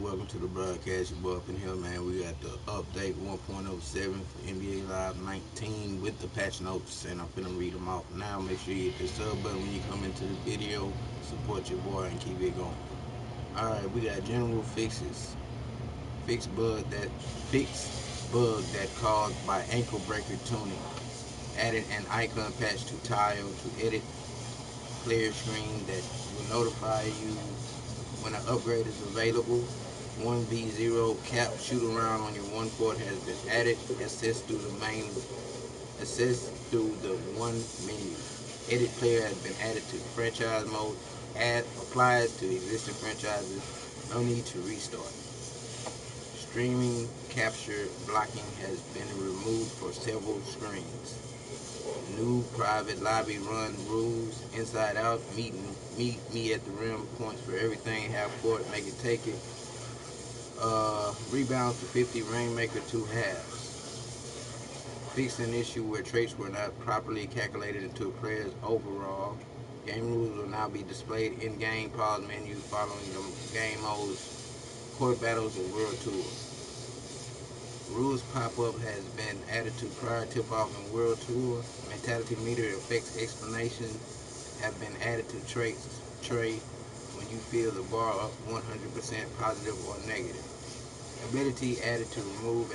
welcome to the broadcast. Your boy up in here, man. We got the update 1.07 for NBA Live 19 with the patch notes, and I'm finna read them out now. Make sure you hit the sub button when you come into the video. Support your boy and keep it going. Alright, we got general fixes. Fix bug that caused by ankle breaker tuning. Added an icon patch to tile to edit player screen that will notify you when an upgrade is available. 1v0 cap shoot around on your one court has been added. Access through the one menu. Edit player has been added to franchise mode. Add applies to existing franchises. No need to restart. Streaming capture blocking has been removed for several screens. New private lobby run rules inside out. Meet me at the rim. Points for everything. Half court. Make it take it. Rebounds to 50. Rainmaker 2 halves. Fix an issue where traits were not properly calculated into a player's overall. Game rules will now be displayed in game. Pause menu following the game modes. Court battles and world tour. Rules pop-up has been added to prior tip-off and world tour. Mentality meter effects explanation have been added to tray when you feel the bar up 100% positive or negative. Ability added to remove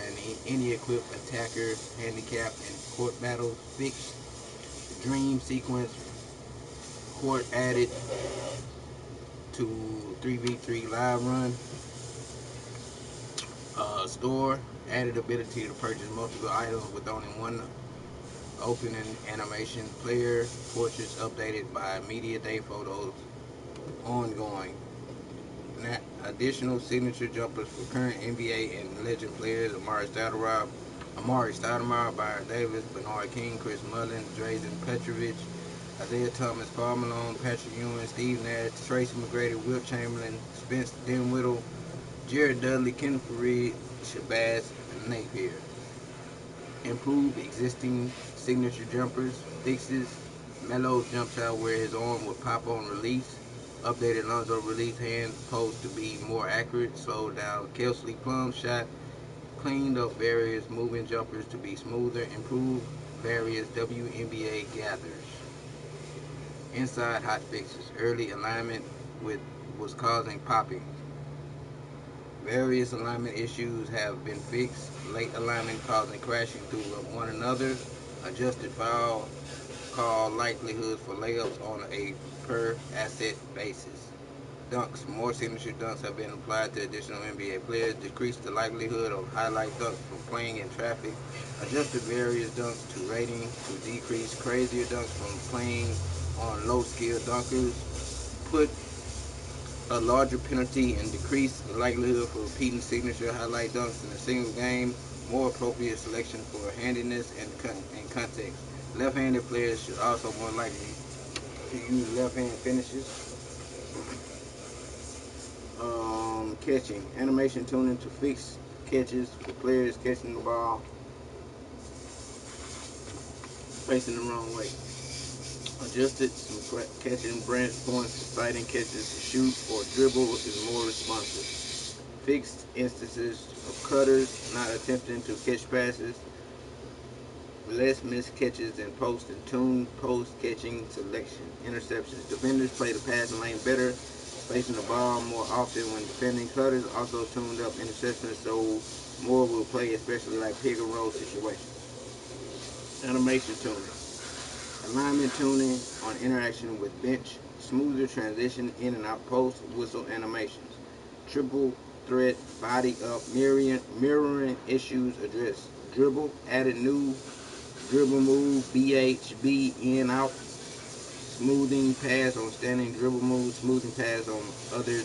any equipped attacker handicap in court battles. Fixed dream sequence court added to 3v3 live run. Store added ability to purchase multiple items with only one opening animation. Player portraits updated by media day photos ongoing. Additional signature jumpers for current NBA and legend players: Amari Stoudemire, Byron Davis, Bernard King, Chris Mullin, Drazen Petrovic, Isaiah Thomas, Paul Malone, Patrick Ewing, Steve Nash, Tracy McGrady, Wilt Chamberlain, Spence Dinwiddie, Jared Dudley, Kenneth Faried, Shabazz Napier. Improve existing signature jumpers. Fixes Melo's jump shot where his arm would pop on release. Updated Lonzo release hand post to be more accurate. Slowed down Kelsey Plum shot. Cleaned up various moving jumpers to be smoother. Improved various WNBA gathers. Inside hot fixes. Early alignment was causing popping. Various alignment issues have been fixed. Late alignment causing crashing through one another. Adjusted foul call likelihood for layups on a per asset basis. Dunks. More signature dunks have been applied to additional NBA players. Decreased the likelihood of highlight dunks from playing in traffic. Adjusted various dunks to rating to decrease crazier dunks from playing on low skill dunkers. Put a larger penalty and decrease the likelihood for repeating signature highlight dunks in a single game. More appropriate selection for handiness and context. Left-handed players should also more likely to use left-hand finishes. Catching. Animation tuning to fix catches for players catching the ball facing the wrong way. Adjusted some catching branch points, fighting catches to shoot or dribble is more responsive. Fixed instances of cutters not attempting to catch passes. Less missed catches and post and tune post catching selection. Interceptions. Defenders play the passing lane better, facing the ball more often when defending. Cutters also tuned up interceptions so more will play, especially like pick and roll situations. Animation tuning. Alignment tuning on interaction with bench. Smoother transition in and out post whistle animations. Triple threat body up mirroring issues addressed. Dribble added new dribble move BHB in out. Smoothing pass on standing dribble moves. Smoothing pass on other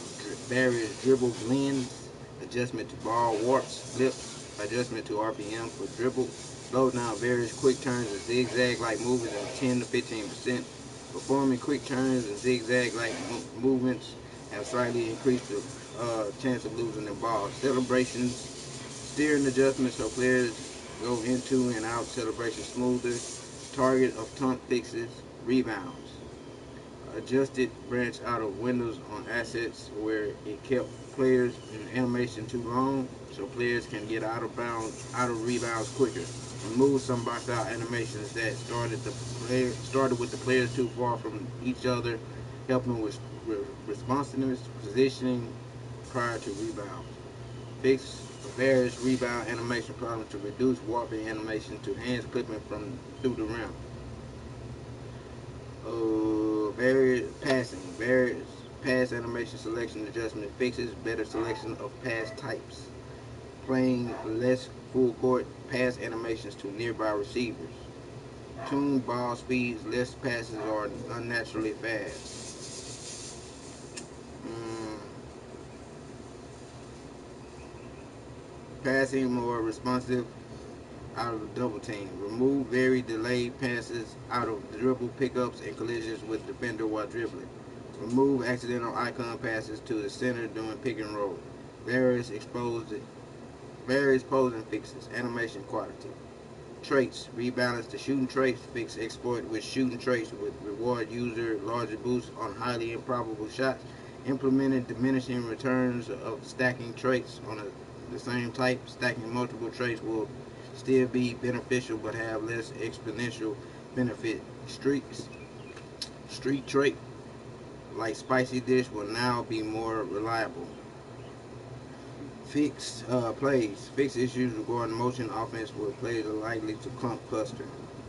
various dribble blends. Adjustment to ball warps, flips. Adjustment to RPM for dribble. Slow down various quick turns and zigzag-like movements of 10 to 15%. Performing quick turns and zigzag-like movements have slightly increased the chance of losing the ball. Celebrations, steering adjustments so players go into and out celebration smoother. Target of taunt fixes, rebounds. Adjusted branch out of windows on assets where it kept players in animation too long, so players can get out of rebounds quicker. Remove some box out animations that started with the players too far from each other, helping with responsiveness, positioning prior to rebound. Fix various rebound animation problems to reduce warping animation to hands clipping from through the rim. Various pass animation selection adjustment fixes better selection of pass types, playing less full court pass animations to nearby receivers. Tune ball speeds, less passes are unnaturally fast. Mm, Passing more responsive out of the double team. Remove very delayed passes out of dribble pickups and collisions with defender while dribbling. Remove accidental icon passes to the center during pick and roll. Various exposed Various posing fixes. Animation quality. Traits. Rebalance the shooting traits. Fix exploit with shooting traits with reward user larger boosts on highly improbable shots. Implemented diminishing returns of stacking traits on the same type. Stacking multiple traits will still be beneficial but have less exponential benefit. Street trait like spicy dish will now be more reliable. Fix issues regarding motion offense where players are likely to clump cluster.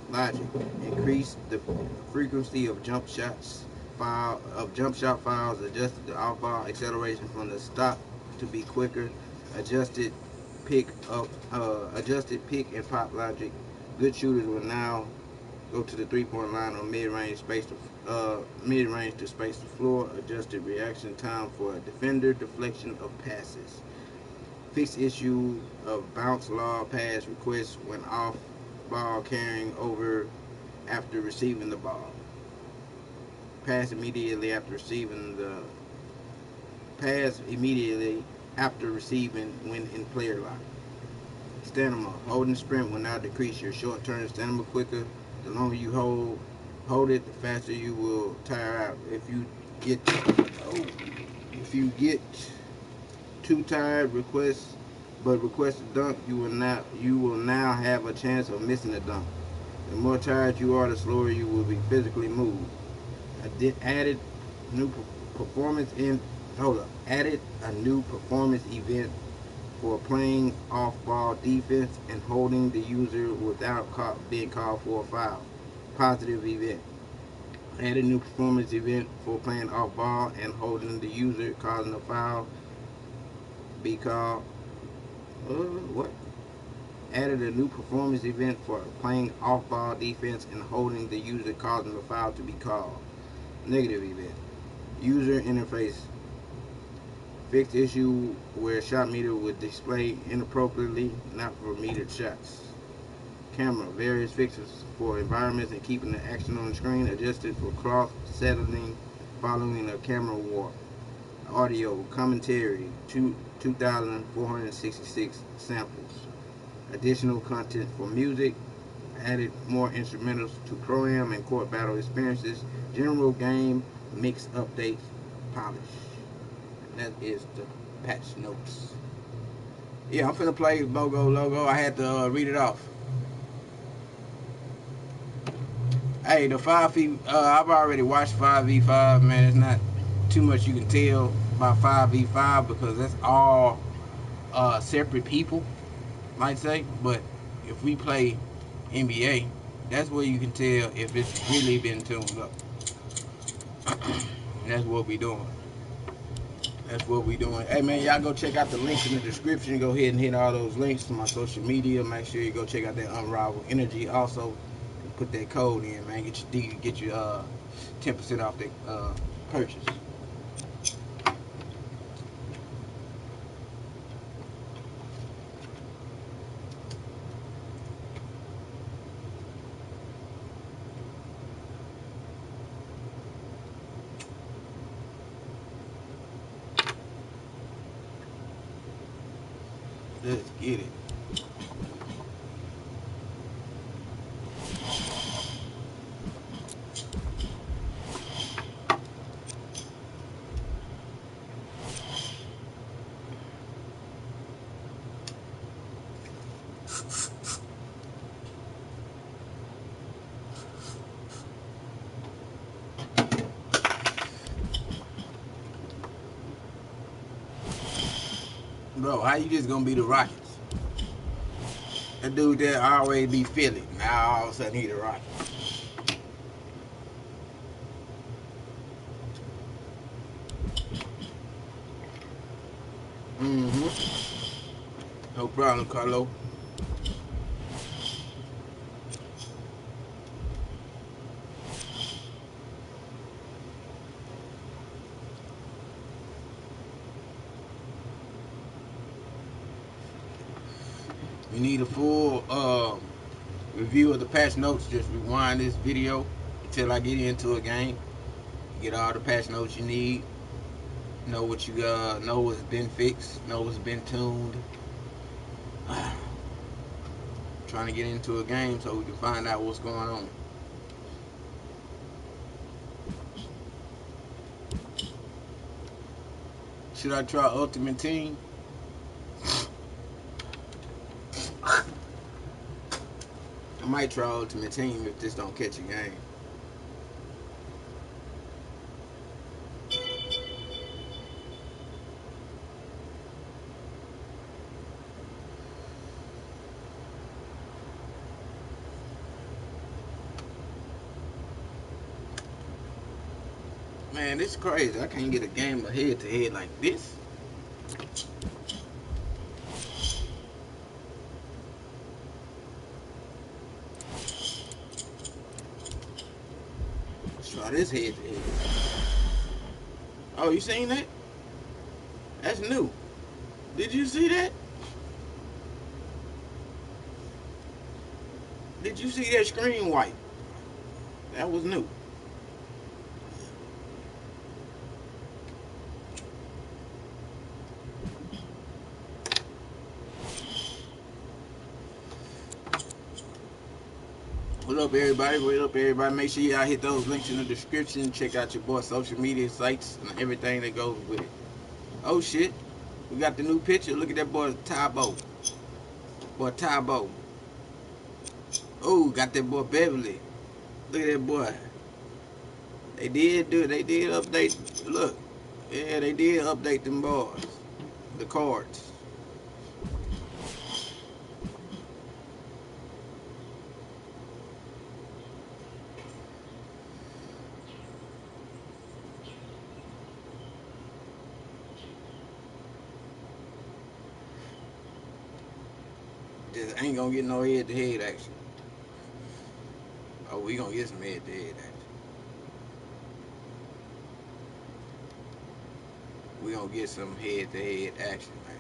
Logic. Increase the frequency of jump shot files, adjusted the off ball acceleration from the stop to be quicker, adjusted adjusted pick and pop logic. Good shooters will now go to the 3-point line or mid range to space the floor. Adjusted reaction time for a defender deflection of passes. Fixed issue of bounce law pass requests when off ball carrying over after receiving the ball. Pass immediately after receiving the Pass immediately after receiving when in player lock. Stamina. Holding sprint will now decrease your short-term stamina quicker. The longer you hold it, the faster you will tire out. If you get too tired, request a dunk, you will now have a chance of missing a dunk. The more tired you are, the slower you will be physically moved. Added new performance in added a new performance event for playing off-ball defense and holding the user without being called for a foul. Positive event. Added new performance event for playing off-ball and holding the user causing a foul. Be called. What? Added a new performance event for playing off-ball defense and holding the user causing the foul to be called. Negative event. User interface. Fixed issue where shot meter would display inappropriately, not for metered shots. Camera. Various fixes for environments and keeping the action on the screen. Adjusted for cloth settling following a camera warp. Audio. Commentary. 2,466 samples. Additional content for music. Added more instrumentals to pro-am and court battle experiences. General game mix updates. Polish. That is the patch notes. Yeah, I'm finna play logo. I had to read it off. Hey, the 5v, I've already watched 5v5, man. It's not too much you can tell about 5v5 because that's all separate people, might say. But if we play NBA, that's where you can tell if it's really been tuned up. And that's what we doing. Hey, man, y'all go check out the links in the description. Go ahead and hit all those links to my social media. Make sure you go check out that Unrivaled Energy. Also, put that code in, man. Get you 10% off the purchase. Let's get it. Bro, how you just gonna be the Rockets? That dude there always be Philly. Now all of a sudden he the Rockets. No problem, Carlo. You need a full review of the patch notes. Just rewind this video until I get into a game. Get all the patch notes you need. Know what you know what's been fixed. Know what's been tuned. Trying to get into a game so we can find out what's going on. Should I try Ultimate Team? I might try Ultimate Team if this don't catch a game. Man, this is crazy. I can't get a game of head to head like this. Let's try this head to head. Oh, you seen that? That's new. Did you see that? Did you see that screen wipe? That was new. What up, everybody? What up, everybody? Make sure y'all hit those links in the description. Check out your boy's social media sites and everything that goes with it. Oh, shit. We got the new picture. Look at that boy, Tybo. Boy, Tybo. Oh, got that boy, Beverly. Look at that boy. They did update. Look. Yeah, they did update them boys. The cards. Just ain't gonna get no head-to-head action. Oh, we gonna get some head-to-head action. We gonna get some head-to-head action, man.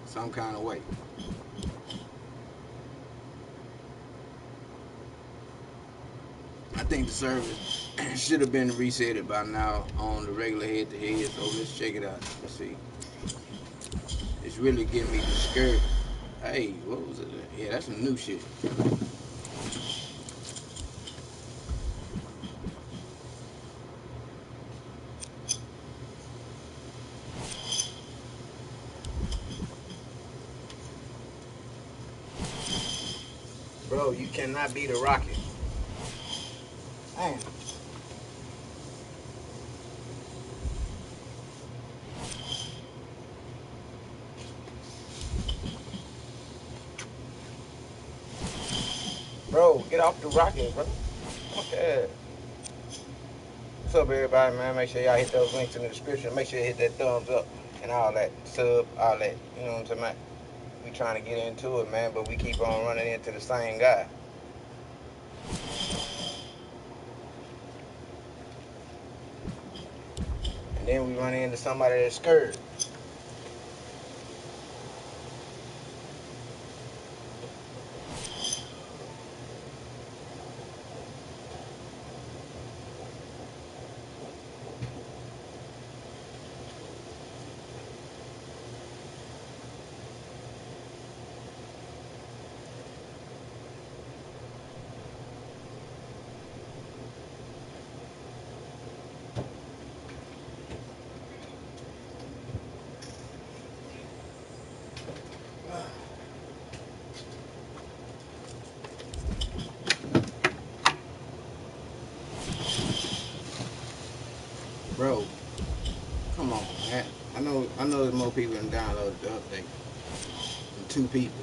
Some kind of way. I think the service should have been resetted by now on the regular head-to-head, so let's check it out. Let's see. It's really getting me discouraged. Hey, what was it? Yeah, that's some new shit. Bro, you cannot be the Rocket. Damn. Bro, get off the Rocket, bro. Okay. What's up, everybody, man? Make sure y'all hit those links in the description. Make sure you hit that thumbs up and all that. Sub, all that. You know what I'm saying, man? We trying to get into it, man, but we keep on running into the same guy. And then we run into somebody that's scared. Bro, come on, man. I know there's more people than downloaded the update than 2 people.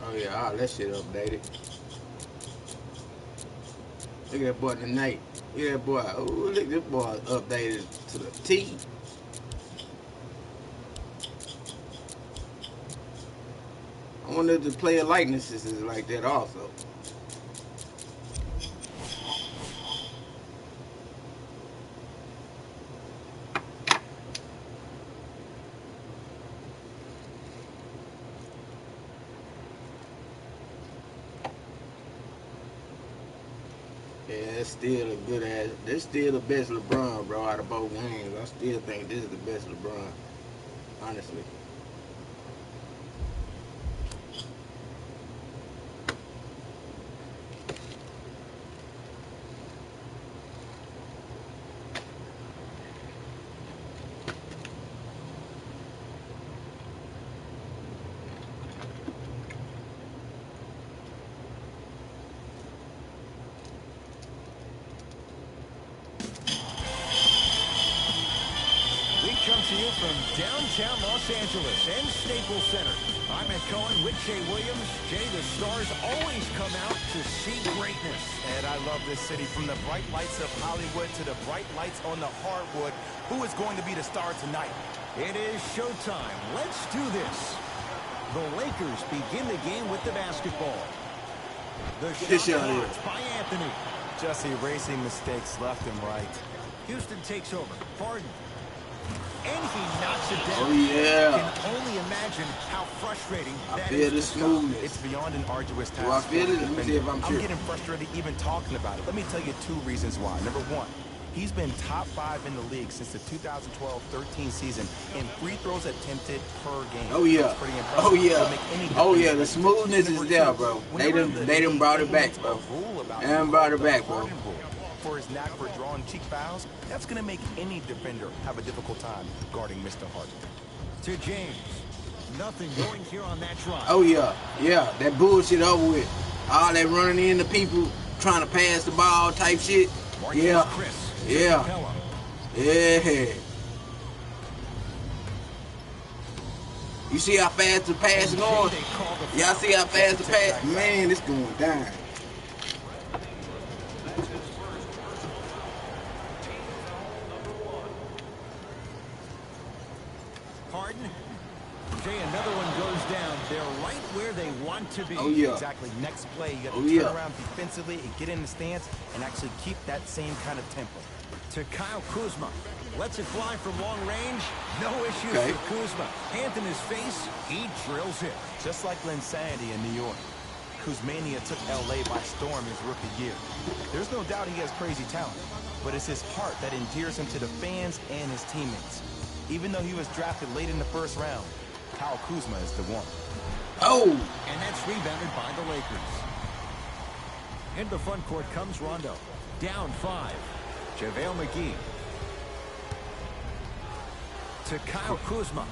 Oh yeah, all that shit updated. Look at that boy tonight. Look at that boy. Oh, look at this boy updated to the T. I wonder if the player likenesses is like that also. Yeah, it's still a good ass. This still the best LeBron, bro, out of both games. I still think this is the best LeBron, honestly. To you from downtown Los Angeles and Staples Center. I'm Ed Cohen with Jay Williams. Jay, the stars always come out to see greatness. And I love this city, from the bright lights of Hollywood to the bright lights on the hardwood. Who is going to be the star tonight? It is showtime. Let's do this. The Lakers begin the game with the basketball. The shot by Anthony. Just erasing mistakes left and right. Houston takes over. Harden. And he knocks it down. Oh, yeah. Can only imagine how frustrating I that feel is. the smoothness. It's beyond an arduous task. Do I feel it? Let me see if I'm sure. getting frustrated even talking about it. Let me tell you 2 reasons why. Number 1, he's been top 5 in the league since the 2012-13 season in free throws attempted per game. Oh yeah. That's pretty impressive. Oh yeah. Oh yeah. The smoothness is there, bro. They done brought it back, bro. They done brought it back, bro. For his knack for drawing cheap fouls, that's going to make any defender have a difficult time guarding Mr. Harden. To James. Nothing going here on that drive. Oh yeah, yeah. That bullshit over with. All that running into people trying to pass the ball type shit. Yeah, yeah, yeah. You see how fast the pass is going? Y'all see how fast the pass? Man, it's going down. Harden. Jay, another one goes down. They're right where they want to be. Oh, yeah. Exactly. Next play, you got to turn around defensively and get in the stance and actually keep that same kind of tempo. To Kyle Kuzma. Lets it fly from long range. No issues Okay. with Kuzma. Hand in his face. He drills it. Just like Linsanity in New York. Kuzmania took L.A. by storm his rookie year. There's no doubt he has crazy talent, but it's his heart that endears him to the fans and his teammates. Even though he was drafted late in the first round, Kyle Kuzma is the one. Oh! And that's rebounded by the Lakers. Into the front court comes Rondo. Down 5. JaVale McGee. To Kyle Kuzma.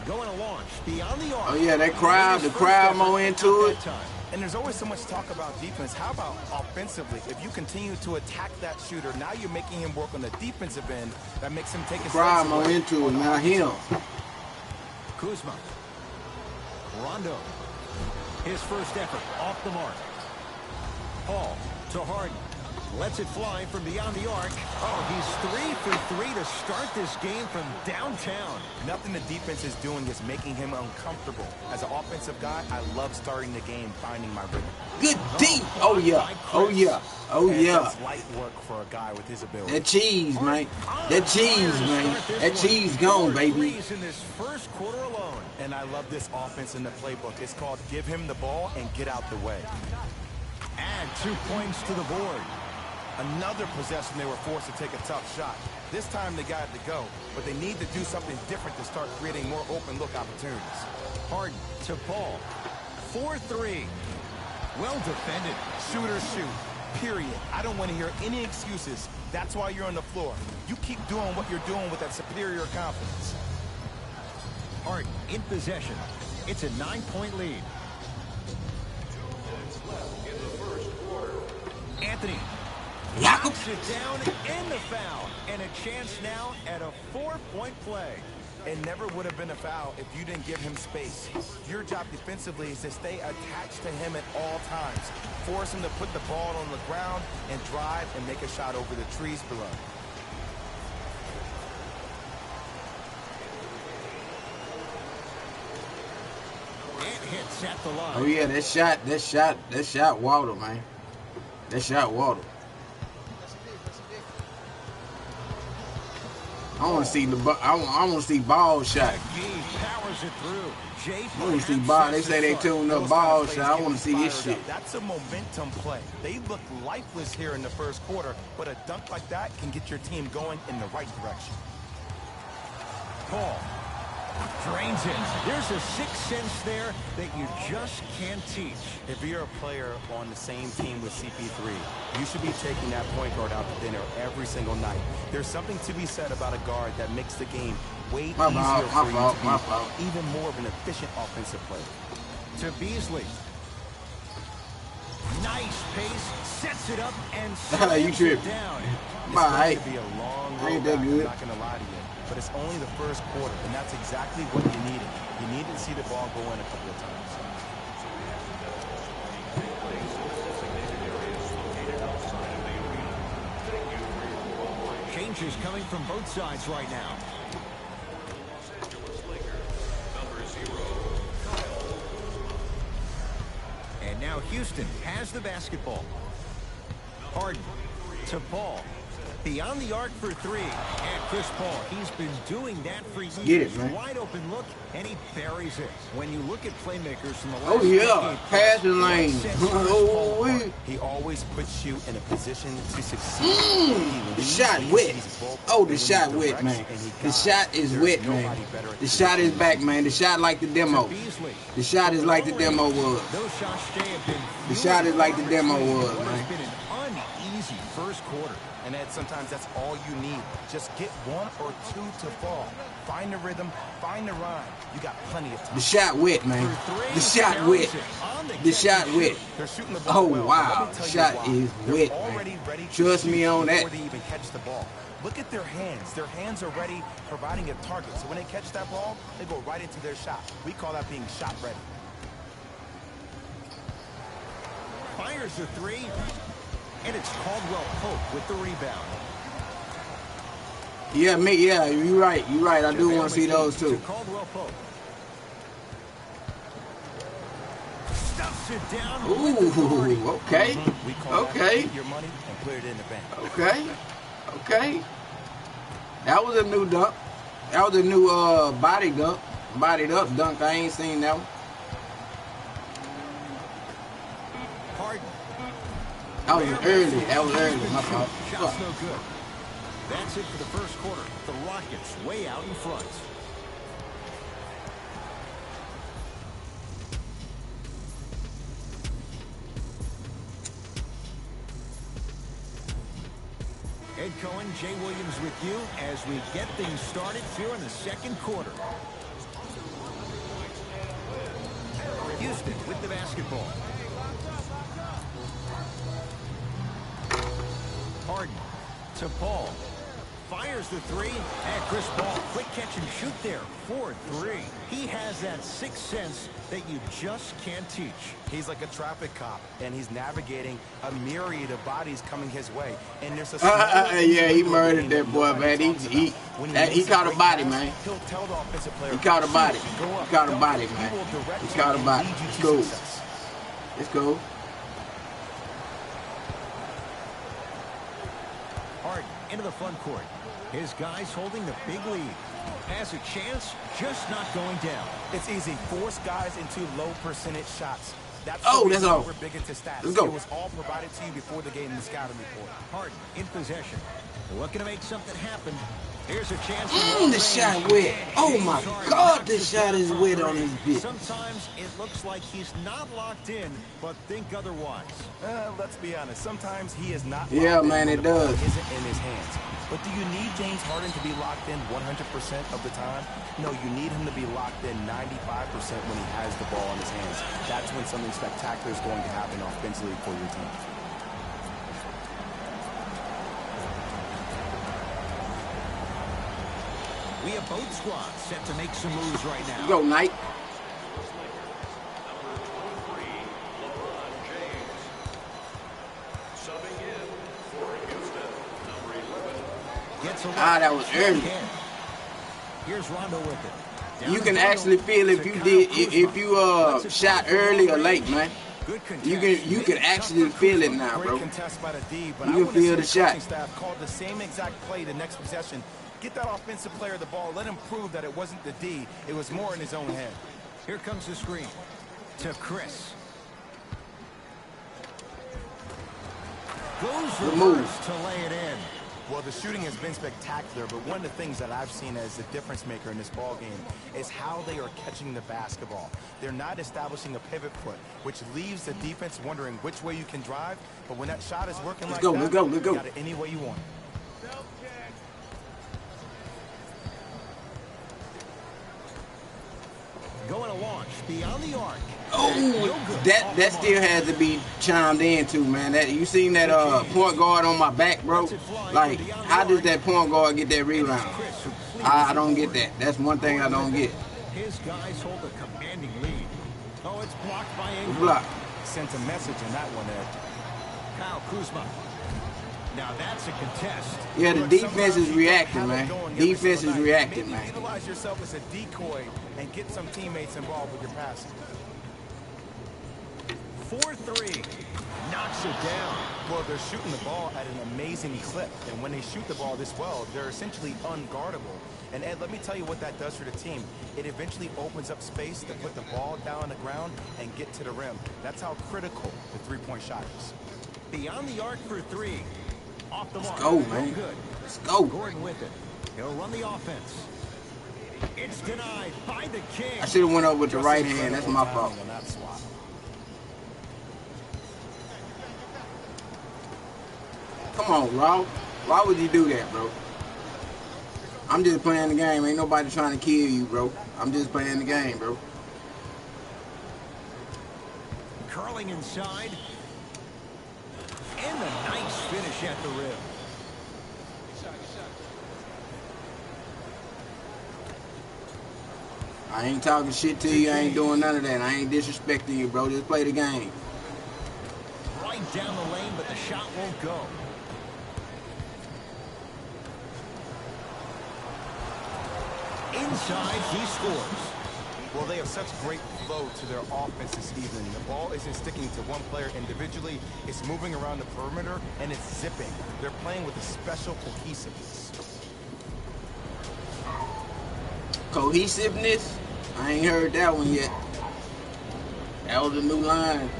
Going to launch beyond the arc. Oh yeah, that crowd, the crowd more into it. And there's always so much talk about defense. How about offensively? If you continue to attack that shooter, now you're making him work on the defensive end. That makes him take his crowd more into it, not him. Kuzma. Rondo. His first effort off the mark. Paul to Harden. Lets it fly from beyond the arc. Oh, he's 3 for 3 to start this game from downtown. Nothing the defense is doing is making him uncomfortable. As an offensive guy, I love starting the game, finding my rhythm. Good deep. Oh yeah. Oh yeah. Oh yeah. That's light work for a guy with his ability. That cheese, man. That cheese, man. That cheese gone, baby. In this first quarter alone. And I love this offense in the playbook. It's called give him the ball and get out the way. Add 2 points to the board. Another possession they were forced to take a tough shot. This time they got it to go, but they need to do something different to start creating more open look opportunities. Harden to Paul. 4-3. Well defended. Shoot or shoot, period. I don't want to hear any excuses. That's why you're on the floor. You keep doing what you're doing with that superior confidence. Harden in possession. It's a 9-point lead. Anthony knocks it down in the foul. And a chance now at a 4-point play. It never would have been a foul if you didn't give him space. Your job defensively is to stay attached to him at all times. Force him to put the ball on the ground and drive and make a shot over the trees below. It hits at the line. Oh yeah, that shot water, man. That shot water. I want to see I want to see ball shot. Powers it through. I want to see ball. They say they tuned up ball shot. I want to see this shit. That's a momentum play. They look lifeless here in the first quarter, but a dunk like that can get your team going in the right direction. Paul drains it. There's a sixth sense there that you just can't teach. If you're a player on the same team with CP3, you should be taking that point guard out to dinner every single night. There's something to be said about a guard that makes the game way easier for you to be even more of an efficient offensive player. To Beasley. Nice pace, sets it up and slams it down. It's going to be a long road back, I'm not going to lie to you. But it's only the first quarter, and that's exactly what you needed. You needed to see the ball go in a couple of times. Changes coming from both sides right now. And now Houston has the basketball. Harden to Paul. Beyond the arc for three. And Chris Paul, he's been doing that for years. Get it, man. Wide open look, and he buries it. When you look at playmakers from the last Oh yeah, passing lane. Oh, he always puts you in a position to succeed. The shot wet. Oh, the shot wet, man. The shot is wet, man. The shot is back, man. The shot like the demo. The shot is like the demo was. The shot is like the demo was, man. It's been an uneasy first quarter. And Ed, sometimes that's all you need. Just get one or two to fall. Find the rhythm, find the rhyme. You got plenty of time. The shot wet, man. The shot wet. The shot wet. Oh, wow. The shot is wet, man. Trust me on that. Before they even catch the ball. Look at their hands. Their hands are ready, providing a target. So when they catch that ball, they go right into their shot. We call that being shot ready. Fires the three. And it's Caldwell Pope with the rebound. Yeah, you're right. You're right. I do want to see those too. Caldwell Pope. Stuffs it down. Ooh, okay. Okay. Your money and put it in the bank. Okay. Okay. That was a new dunk. That was a new body dunk. Bodied up dunk. I ain't seen that one. Harden. That was early. That was early. My fault. Shot's no good. That's it for the first quarter. The Rockets way out in front. Ed Cohen, Jay Williams with you as we get things started here in the second quarter. Houston with the basketball. Harden to Paul. Fires the three. And Chris Paul, quick catch and shoot there. 4-3. He has that sixth sense that you just can't teach. He's like a traffic cop, and he's navigating a myriad of bodies coming his way. And there's a yeah, he murdered that boy, man. He caught a body, man. He'll tell the offensive player, he caught a body. He caught a body, man. He caught a body. It's cool. It's cool. Harden into the front court. His guys holding the big lead. Has a chance, just not going down. It's easy. Force guys into low percentage shots. That's Oh, the that's reason all. why we're big into stats. Let's go. It was all provided to you before the game in the scouting report. Harden in possession. They're looking to make something happen. Here's a chance. The shot wet. Oh my God, this shot is wet on this bitch. Sometimes it looks like he's not locked in, but think otherwise. Let's be honest. Sometimes he is not. Yeah, man, it does. Isn't in his hands. But do you need James Harden to be locked in 100% of the time? No, you need him to be locked in 95% when he has the ball in his hands. That's when something spectacular is going to happen offensively for your team. We have both squads set to make some moves right now. Go, Knight. That was early. Here's Rondo with it. You can actually feel if you shot early or late, man. You can actually feel it now, bro. You can feel the shot. Staff called the same exact play the next possession. Get that offensive player the ball. Let him prove that it wasn't the D. It was more in his own head. Here comes the screen to Chris. Goes reverse to lay it in. Well, the shooting has been spectacular, but one of the things that I've seen as the difference maker in this ball game is how they are catching the basketball. They're not establishing a pivot foot, which leaves the defense wondering which way you can drive. But when that shot is working let's go. you got it any way you want. Going to launch beyond the arc. Oh, that still has to be chimed into, man. That you seen that point guard on my back, bro? Like, how does that point guard get that rebound? I don't get that. That's one thing I don't get. His guys hold a commanding lead. Oh, it's blocked by Ingram. Block. Sent a message on that one there. Kyle Kuzma. Now that's a contest. Yeah, the defense is reacting, man. Defense is reacting, man. Utilize yourself as a decoy and get some teammates involved with your passing. 4-3. Knocks it down. Well, they're shooting the ball at an amazing clip. And when they shoot the ball this well, they're essentially unguardable. And Ed, let me tell you what that does for the team. It eventually opens up space to put the ball down on the ground and get to the rim. That's how critical the three-point shot is. Beyond the arc for three. Off the mark. Let's go, man. Good. Let's go. Gordon with it. He'll run the offense. It's denied by the King. I should have went up with the right hand. That's my fault. Come on, Raw. Why would you do that, bro? I'm just playing the game. Ain't nobody trying to kill you, bro. I'm just playing the game, bro. Curling inside. And a nice finish at the rim. I ain't talking shit to you. I ain't doing none of that. I ain't disrespecting you, bro. Just play the game. Right down the lane, but the shot won't go. Inside, he scores. Well, they have such great flow to their offense this evening. The ball isn't sticking to one player individually. It's moving around the perimeter, and it's zipping. They're playing with a special cohesiveness. Cohesiveness? I ain't heard that one yet. That was a new line.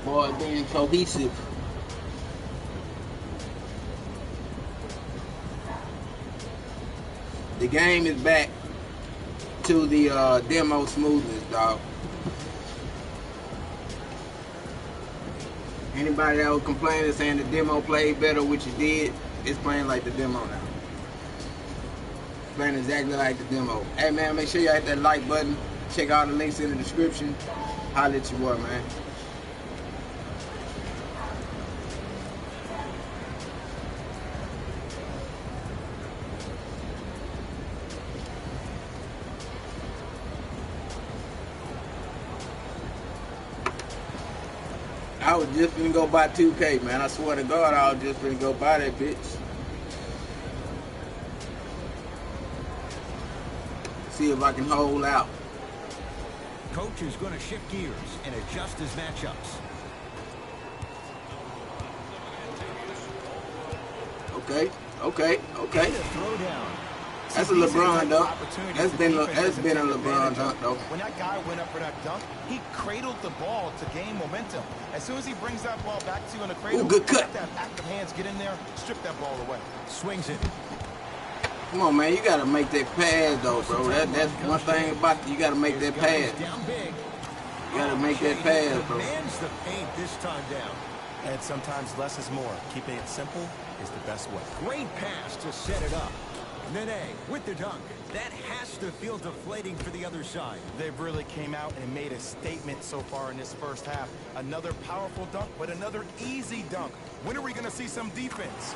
Boy, being cohesive. The game is back to the demo smoothness, dog. Anybody that was complaining saying the demo played better, which it did, it's playing like the demo now. Playing exactly like the demo. Hey man, make sure you hit that like button. Check out the links in the description. Holla at your boy, man. I was just finna go buy 2K, man. I swear to God, I was just finna go buy that bitch. See if I can hold out. Coach is going to shift gears and adjust his matchups. Okay. Throw down. That's a LeBron dunk. That's been a LeBron dunk though. When that guy went up for that dunk, he cradled the ball to gain momentum. As soon as he brings that ball back to you in the cradle, ooh, good cut. That active hands get in there, strip that ball away. Swings it. Come on, man. You got to make that pass though, bro. That's one thing about it. You got to make that pass. Down big. You got to make that pass, bro. Demands the paint this time down. And sometimes less is more. Keeping it simple is the best way. Great pass to set it up. Nene with the dunk. That has to feel deflating for the other side. They really came out and made a statement so far in this first half. Another powerful dunk, but another easy dunk. When are we going to see some defense?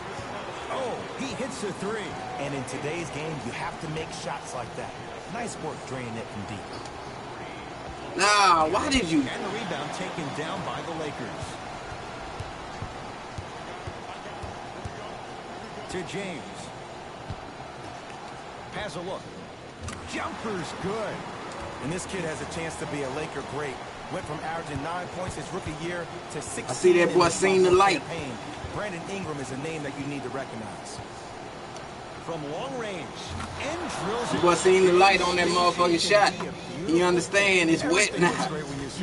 Oh, he hits the three. And in today's game, you have to make shots like that. Nice work draining it from deep. Nah, why did you? And the rebound taken down by the Lakers. To James. Has a look. Jumper's good. And this kid has a chance to be a Laker great. Went from averaging 9 points his rookie year to 16. I see that boy seen the light. Campaign. Brandon Ingram is a name that you need to recognize. From long range. And drills it. Boy seen the light on that motherfucking shot. He understand it's wet now.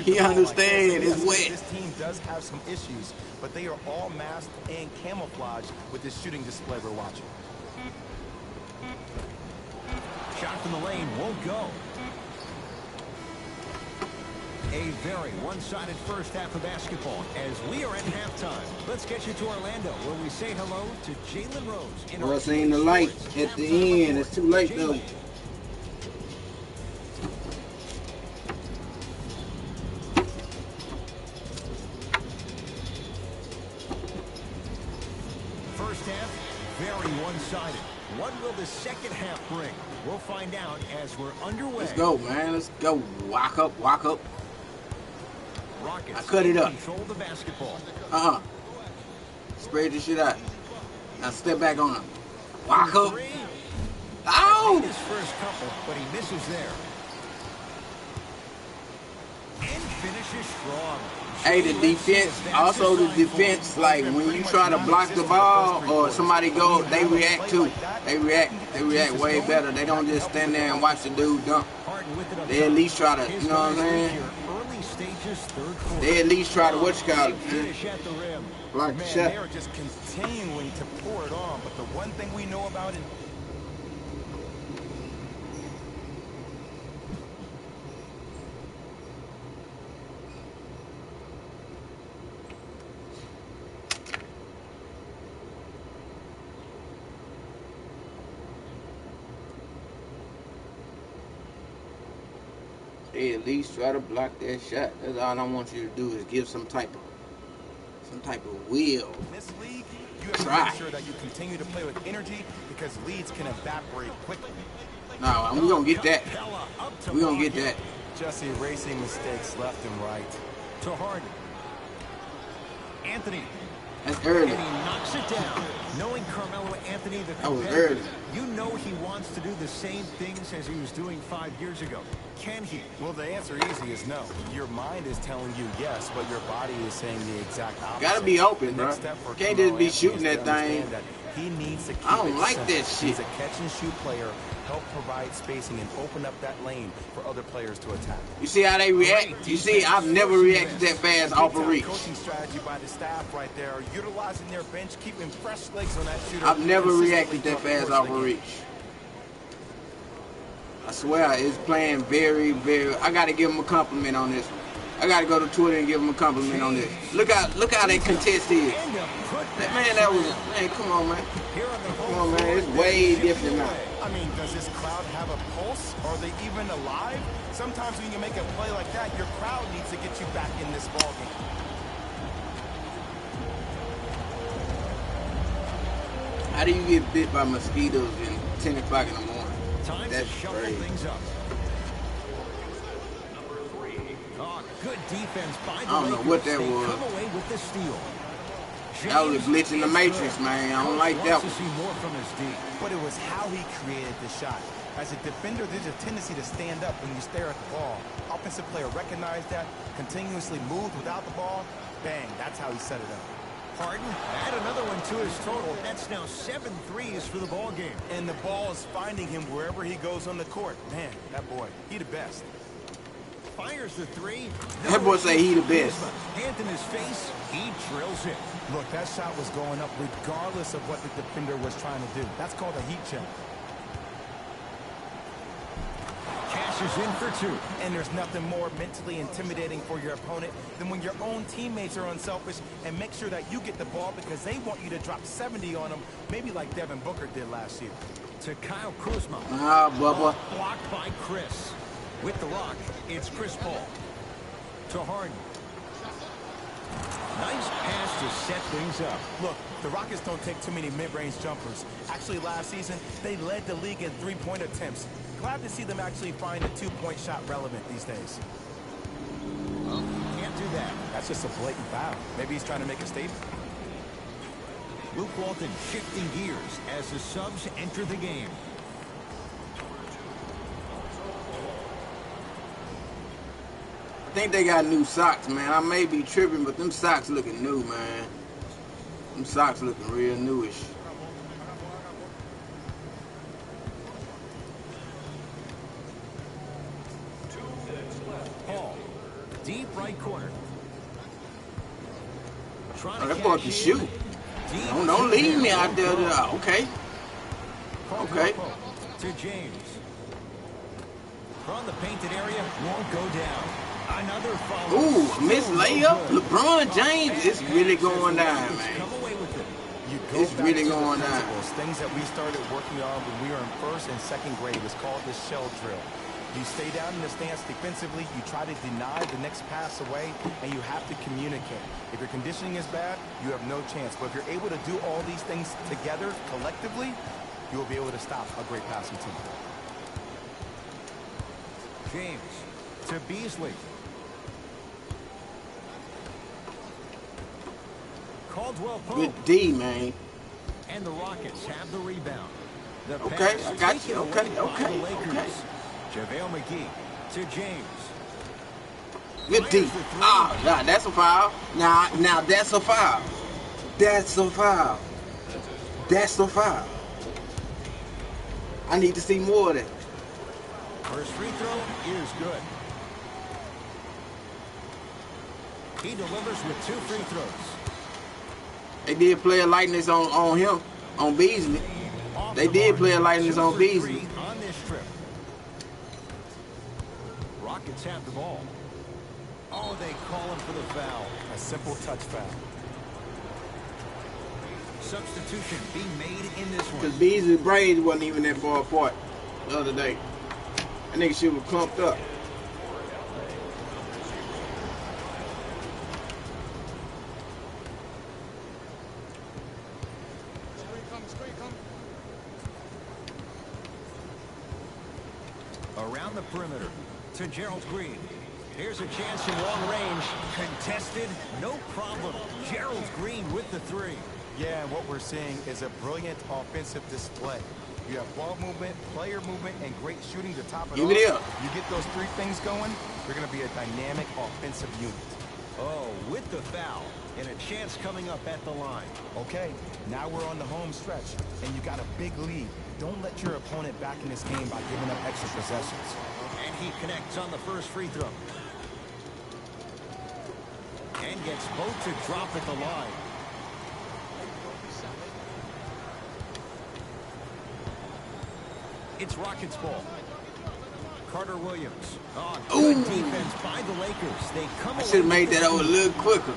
He understand it's wet. This team does have some issues, but they are all masked and camouflaged with this shooting display we're watching. Shot from the lane won't go. A very one-sided first half of basketball as we are at halftime. Let's get you to Orlando where we say hello to Jalen Rose. In Boy seen the light at the end. It's too late though. First half, very one-sided. What will the second half bring? We'll find out as we're underway. Let's go, man. Let's go. Walk up, walk up. Rockets I cut it up. control the basketball. Spread your shit out. Now step back on him. Walk up. Oh! His first couple, but he misses there. And finishes strong. Hey, the defense, also the defense, like when you try to block the ball or somebody go, they react too. They react way better. They don't just stand there and watch the dude dunk. They at least try to, you know what I'm saying? They at least try to, what you call it, block the shot. They're just continuing to pour it on, but the one thing we know about it, they at least try to block that shot. That's all I want you to do is give some type of will. in this league, you have to Try. make sure that you continue to play with energy because leads can evaporate quickly. No, we're gonna get that. We're gonna get that. Just erasing mistakes left and right. To Harden. Anthony. That's early. And he knocks it down. Knowing Carmelo Anthony, the That was competitor, early. you know he wants to do the same things as he was doing 5 years ago. Can he? Well, the answer easy is no. Your mind is telling you yes, but your body is saying the exact opposite. Gotta be open, The bro. next step for Can't Carmelo just be Anthony shooting is that to thing. understand that he needs to keep I don't it like simple. that shit. He's a catch-and-shoot player. Help provide spacing and open up that lane for other players to attack. You see how they react? You see, I've never reacted that fast off a reach. Coaching strategy by the staff right there, utilizing their bench, keeping fresh legs on that shooter. I've never consistently reacted that throughout the fast course off of a the game. reach. I swear, it's playing very, very. I gotta give him a compliment on this one. I gotta go to Twitter and give him a compliment on this. Look how they contest is. Man, come on, man. Come on, man. It's way different now. I mean, does this crowd have a pulse? Are they even alive? Sometimes when you make a play like that, your crowd needs to get you back in this ballgame. How do you get bit by mosquitoes at 10 o'clock in the morning? Time That's to shuffle crazy. things up. Oh, good defense by the I don't know Lakers. what that They was. come away with the steal. That was a James glitch in the is matrix, good. man. I don't Coach like that wants to one. see more from his D. But it was how he created the shot. As a defender, there's a tendency to stand up when you stare at the ball. Offensive player recognized that, continuously moved without the ball. Bang, that's how he set it up. Harden, add another one to his total. That's now 7 threes for the ball game. And the ball is finding him wherever he goes on the court. Man, that boy, he the best. Fires the three. That boy say he the best. Hand in his face, he drills it. Look, that shot was going up regardless of what the defender was trying to do. That's called a heat check. Cashes in for 2. And there's nothing more mentally intimidating for your opponent than when your own teammates are unselfish and make sure that you get the ball because they want you to drop 70 on them, maybe like Devin Booker did last year. To Kyle Kuzma. Ah, Bubba. Blocked by Chris. With the rock, it's Chris Paul. To Harden. Nice pass to set things up. Look, the Rockets don't take too many mid-range jumpers. Actually, last season, they led the league in three-point attempts. Glad to see them actually find a two-point shot relevant these days. Well, can't do that. That's just a blatant foul. Maybe he's trying to make a statement. Luke Walton shifting gears as the subs enter the game. I think they got new socks, man. I may be tripping, but them socks looking new, man. Them socks looking real newish. Paul, deep right corner. Oh, that boy can shoot. Don't leave me out there. Okay. Okay. To James. From the painted area, won't go down. Another follow. Ooh, missed layup. LeBron James, it's really going down, man. Come away with it. It's really going down. Things that we started working on when we were in first and second grade is called the shell drill. You stay down in the stance defensively, you try to deny the next pass away, and you have to communicate. If your conditioning is bad, you have no chance. But if you're able to do all these things together, collectively, you will be able to stop a great passing team. James to Beasley. Caldwell Pope. Good D, man. And the Rockets have the rebound. The Okay, pass I got you. taken Okay, away by okay, the Lakers. okay. JaVale McGee to James. Good D. Ah, nah, that's a foul. Now that's a foul. That's a foul. That's a foul. I need to see more of that. First free throw is good. He delivers with 2 free throws. They did play a lightness on him, on Beasley. They did play a lightness on Beasley. On this trip. Rockets have the ball. Oh, they call him for the foul. A simple touch foul. Substitution being made in this one. Because Beasley's braids wasn't even that far apart the other day. That nigga shit was clumped up. Around the perimeter to Gerald Green. Here's a chance in long range. Contested, no problem. Gerald Green with the 3. Yeah, and what we're seeing is a brilliant offensive display. You have ball movement, player movement, and great shooting to top it Give off. it up. You get those 3 things going, you're going to be a dynamic offensive unit. Oh, with the foul. And a chance coming up at the line. Okay, now we're on the home stretch, and you got a big lead. Don't let your opponent back in this game by giving up extra possessions. And he connects on the first free throw. And gets both to drop at the line. It's Rockets ball. Carter Williams. Oh, good defense by the Lakers. They come I should have made that over a little quicker.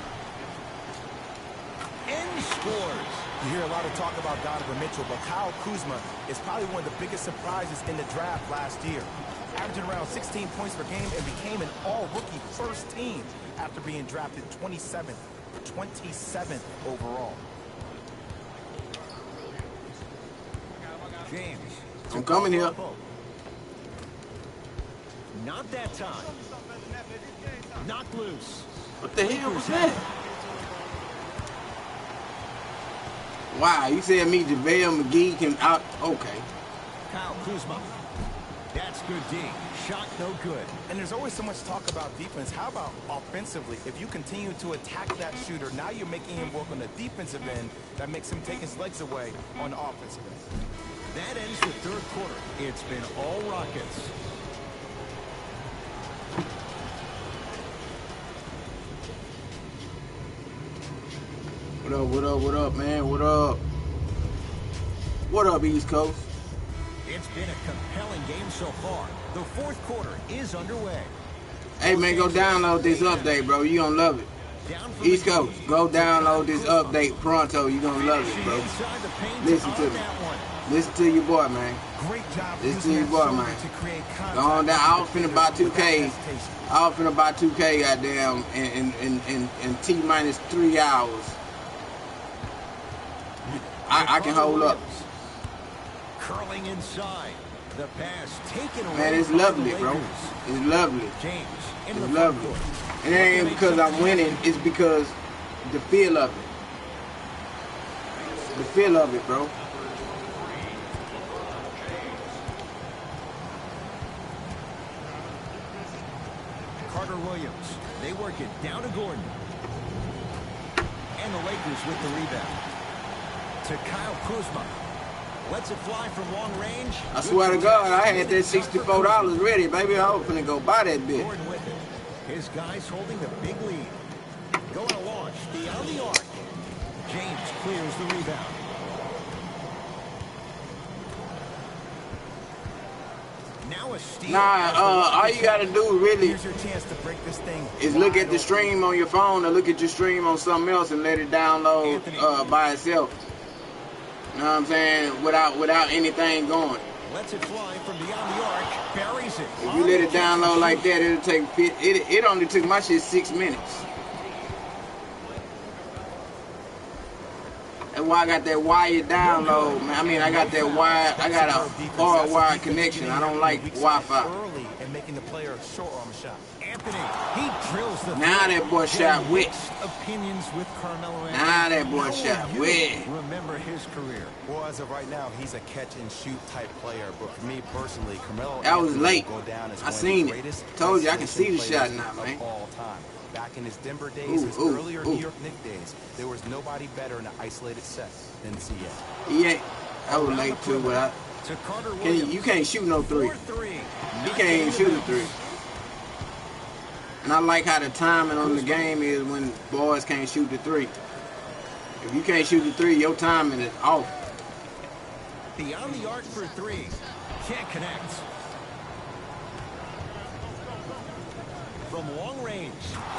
And scores. You hear a lot of talk about Donovan Mitchell, but Kyle Kuzma is probably one of the biggest surprises in the draft last year. Averaging around 16 points per game and became an all-rookie first team after being drafted 27th overall. James. I'm coming here. Not that time. Knocked loose. What the hell was that? Wow, you said me JaVale McGee can out. Okay. Kyle Kuzma. That's good D. Shot no good. And there's always so much talk about defense. How about offensively? If you continue to attack that shooter, now you're making him work on the defensive end. That makes him take his legs away on the offensive end. That ends the third quarter. It's been all Rockets. What up, what up, what up, man? What up? What up, East Coast? It's been a compelling game so far. The fourth quarter is underway. Hey, man, go download this update, bro. You gonna love it. East Coast, go download this update pronto. You gonna love it, bro. Listen to me. Listen to your boy, man. Great job. Listen to your boy, man. Go on down. I was finna buy 2K. I was finna buy 2K, goddamn, in T-minus 3 hours. I can hold up. Curling inside. The pass taken away. Man, it's lovely, bro. It's lovely. James It's lovely. And it ain't because I'm winning. It's because the feel of it. The feel of it, bro. Carter Williams. They work it down to Gordon. And the Lakers with the rebound. To Kyle Kuzma. Lets it fly from long range. I swear to God, I had that $64 ready, baby. I was finna go buy that bitch. Gordon with it. His guys holding the big lead. Going to launch beyond the arc. James clears the rebound. Now a steal. All you gotta do really Here's your chance to break this thing is look at the stream on your phone or look at your stream on something else and let it download by itself. You know what I'm saying? Without anything going. Lets it fly from beyond the arc. Buries it. If you let it download like that, it'll take it only took my shit 6 minutes. That's why I got that wired download, man. I mean, I got that wire. I got a hardwired connection. I don't like Wi-Fi. Early and making the player short arm shot. Anthony, he drills the Now that boy shot wet. opinions with Carmelo Anthony. Now that boy shot wet. Remember his career. Well, as of right now, he's a catch and shoot type player. But for me personally, Carmelo That was Anthony late. will go down as I one of seen the it. greatest Told you I can see the isolation shot players now, man. of all time. Back in his Denver days, his earlier New York Knicks days, there was nobody better in an isolated set than CA. He ain't. I was late too, but To Carter Williams. you can't shoot no three. 4-3. He can't even shoot a three. And I like how the timing on the game is when boys can't shoot the three. If you can't shoot the three, your timing is off. Beyond the arc for three. Can't connect. From long range.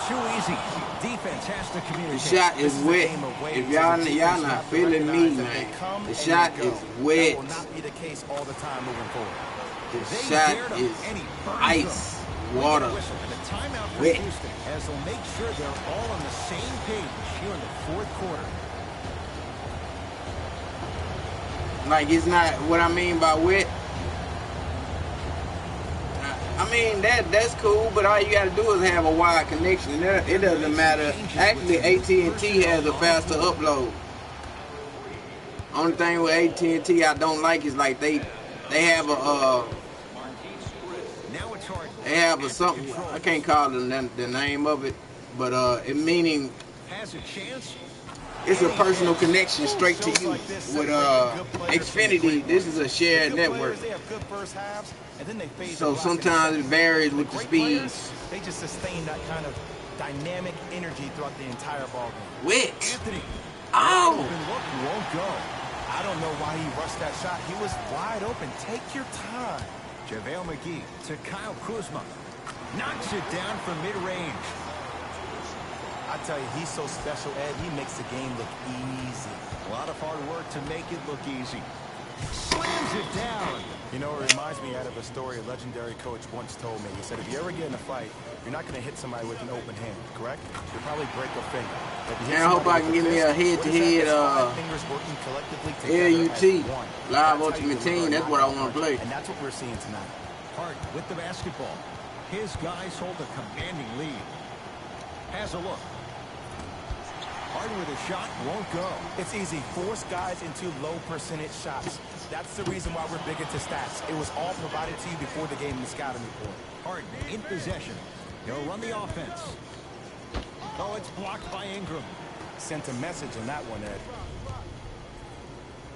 Too easy. Defense has to The communicate. shot is wet. If y'all not feeling me, man, the shot is wet. That will not be the case all the time moving forward. The shot is ice, water, And a timeout for wet. Houston as they'll make sure they're all on the same page here in the fourth quarter. Like it's not what I mean by wet. I mean that's cool, but all you gotta do is have a wide connection. It doesn't matter. Actually, AT&T has a faster upload. Only thing with AT&T I don't like is like they have a Now it's hard. they have a something. I can't call the name of it, but it meaning Has a chance. it's a personal connection straight to you with Xfinity. This is a shared network. They have good first halves, and then they fade So to black sometimes it in the varies with the great speeds. players, they just sustain that kind of dynamic energy throughout the entire ballgame. Wet. Anthony. Oh! Open look won't go. I don't know why he rushed that shot. He was wide open. Take your time. JaVale McGee to Kyle Kuzma. Knocks it down from mid-range. I tell you, he's so special, Ed. He makes the game look easy. A lot of hard work to make it look easy. Slams it down. You know, it reminds me out of a story a legendary coach once told me. He said, if you ever get in a fight, you're not going to hit somebody with an open hand, correct? You'll probably break a finger. If you hit Man, I hope I somebody can with get me a fist, head-to-head what is that? It's 5 fingers working collectively together LUT, as one. Live That's how you Ultimate deliver Team. a That's what I knockout want to punch. play. And that's what we're seeing tonight. Hart with the basketball. His guys hold a commanding lead. Has a look. Harden with a shot, won't go. It's easy. Force guys into low percentage shots. That's the reason why we're big into stats. It was all provided to you before the game in the scouting report. Harden in possession. He'll run the offense. Oh, it's blocked by Ingram. Sent a message on that one, Ed.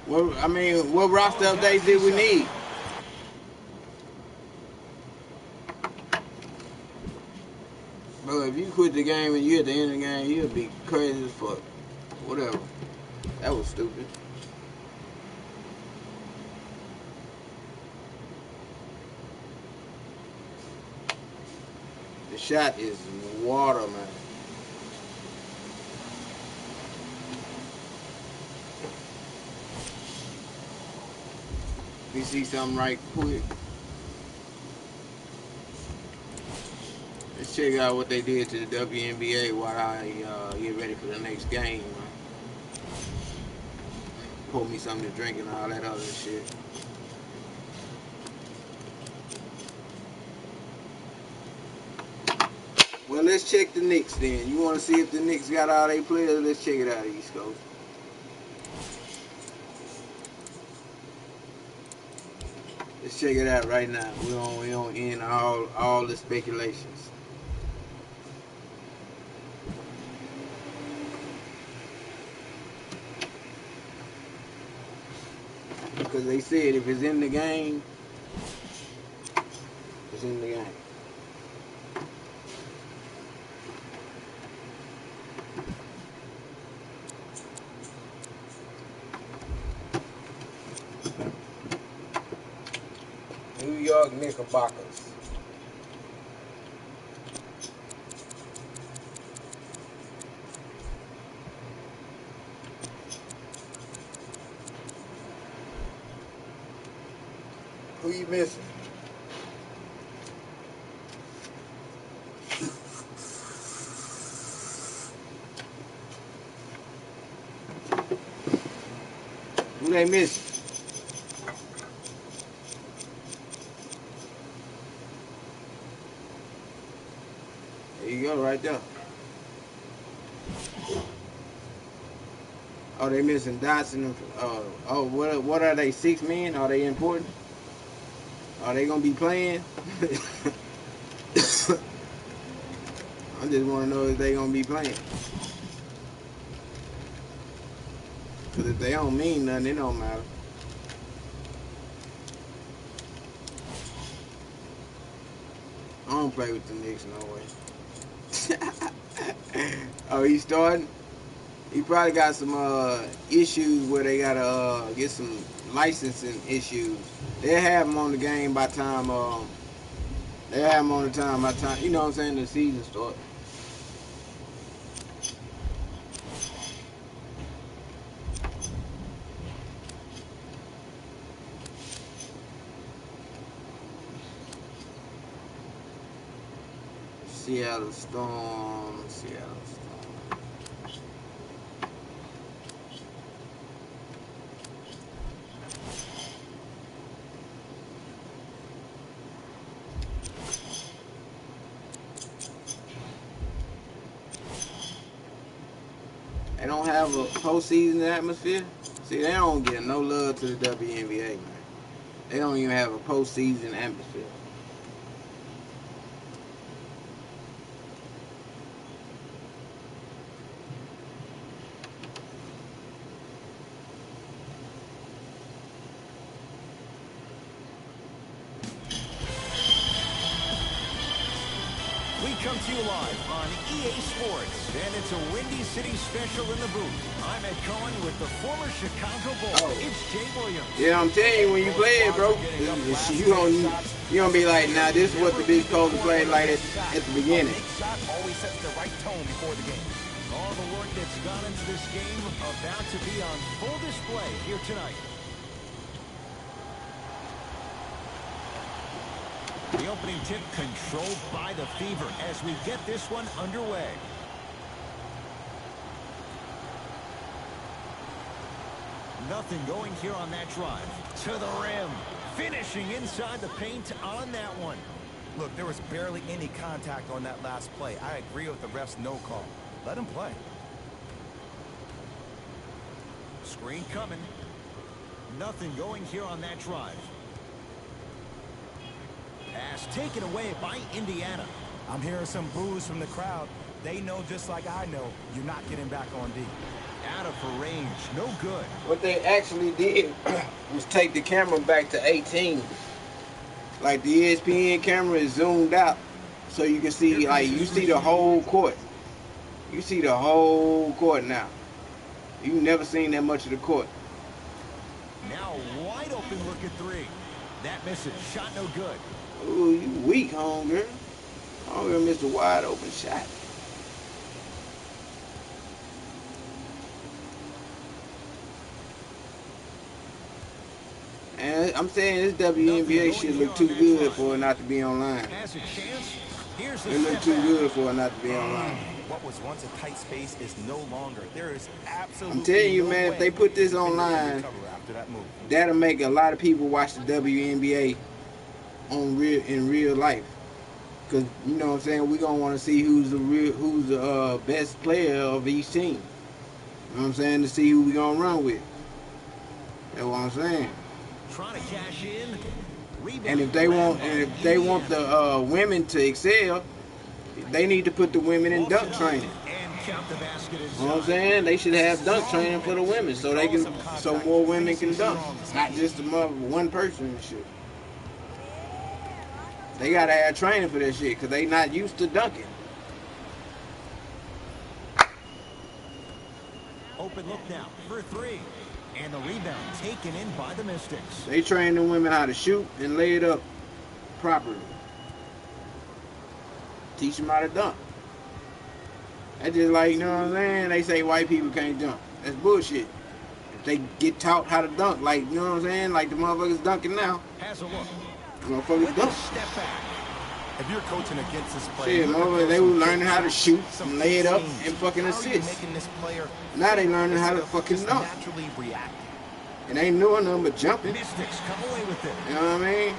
Well, I mean, what roster updates did we need? Bro, if you quit the game and you at the end of the game, you'll be crazy as fuck. Whatever. That was stupid. The shot is water, man. You see something right quick. Let's check out what they did to the WNBA while I get ready for the next game. Pour me something to drink and all that other shit. Well, let's check the Knicks then. You want to see if the Knicks got all their players? Let's check it out, East Coast. Let's check it out right now. We don't end all the speculations. Because they said if it's in the game, it's in the game. New York Knickerbockers. Who you missing? Who they missing? There you go, right there. Oh, they missing Dotson. What are they? 6 men? Are they important? Are they gonna be playing? I just want to know if they gonna be playing. Cause if they don't mean nothing, it don't matter. I don't play with the Knicks no way. Oh, he's starting? He probably got some issues where they gotta get some licensing issues. They'll have him on the game by time they'll have him on the time by time, you know what I'm saying, the season starts. Seattle Storm. They don't have a postseason atmosphere. See, they don't get no love to the WNBA, man. They don't even have a postseason atmosphere. Come to you live on EA Sports, and it's a Windy City special in the booth. I'm Ed Cohen with the former Chicago Bull. It's Jay Williams. Yeah, I'm telling you, when you play it, bro, you gonna be like, nah, this is what the bitch supposed to play like at the beginning. Shot always sets the right tone before the game. All the work that's gone into this game about to be on full display here tonight. The opening tip controlled by the Fever as we get this one underway. Nothing going here on that drive. To the rim. Finishing inside the paint on that one. Look, there was barely any contact on that last play. I agree with the ref's no call. Let him play. Screen coming. Nothing going here on that drive. Pass taken away by Indiana. I'm hearing some boos from the crowd. They know just like I know, you're not getting back on D. Out of her range. No good. What they actually did was take the camera back to 18. Like the ESPN camera is zoomed out, so you can see, like, you see the whole court. You see the whole court now. You've never seen that much of the court. Now wide open look at three. That misses. Shot no good. Ooh, you weak, homegirl. Homegirl missed a wide open shot. And I'm saying this WNBA shit look too good for it not to be online. Has a chance. Here's the It look too good for it not to be online. What was once a tight space is no longer. There is absolutely I'm telling you, no man, if way they put this they can online, recover after that move. that'll make a lot of people watch the WNBA in real life. Cause you know what I'm saying, we gonna want to see who's the best player of each team. You know what I'm saying, to see who we gonna run with. That's what I'm saying. Trying to cash in. Rebound. And if they want the women to excel, they need to put the women in dunk training. And count the basket inside. You know what I'm saying? They should have dunk training for the women so more women can dunk, not just one person and shit. They gotta have training for that shit because they not used to dunking. Open look now for three. And the rebound taken in by the Mystics. They train the women how to shoot and lay it up properly. Teach them how to dunk. That's just like, you know what I'm saying? They say white people can't dunk. That's bullshit. If they get taught how to dunk, like, you know what I'm saying? Like the motherfuckers dunking now. Has a look. Motherfuckers dunk. Step back. If you're coaching against this player, Shit, motherfuckers, they were learning how to shoot and lay it up and fucking assist. Now they learning how to fucking dunk. Naturally reacting. And ain't doing nothing but jumping. Mystics come away with it. You know what I mean?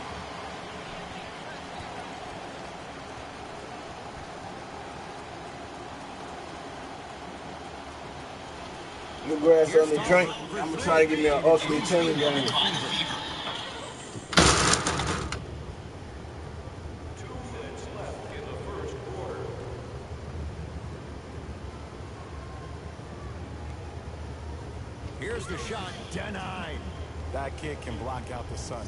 I'm gonna grab something to drink. I'm gonna try to get me an ultimate team game. Here's the shot. Denied. That kid can block out the sun, man.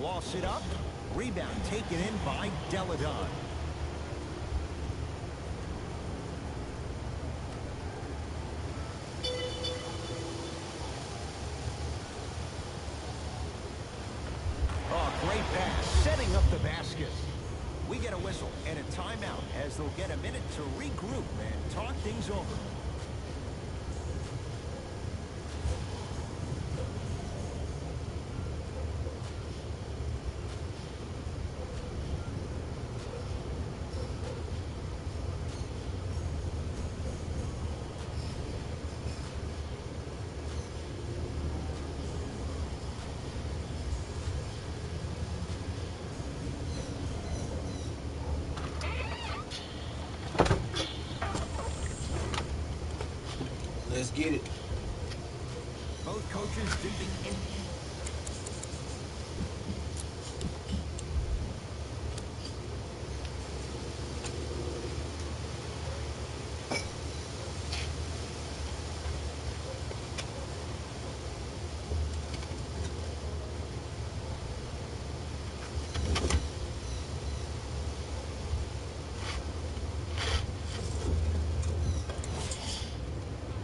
Lost it up. Rebound taken in by Deladon. Oh, great pass. Setting up the basket. We get a whistle and a timeout as they'll get a minute to regroup and talk things over. Let's get it. Both coaches do the...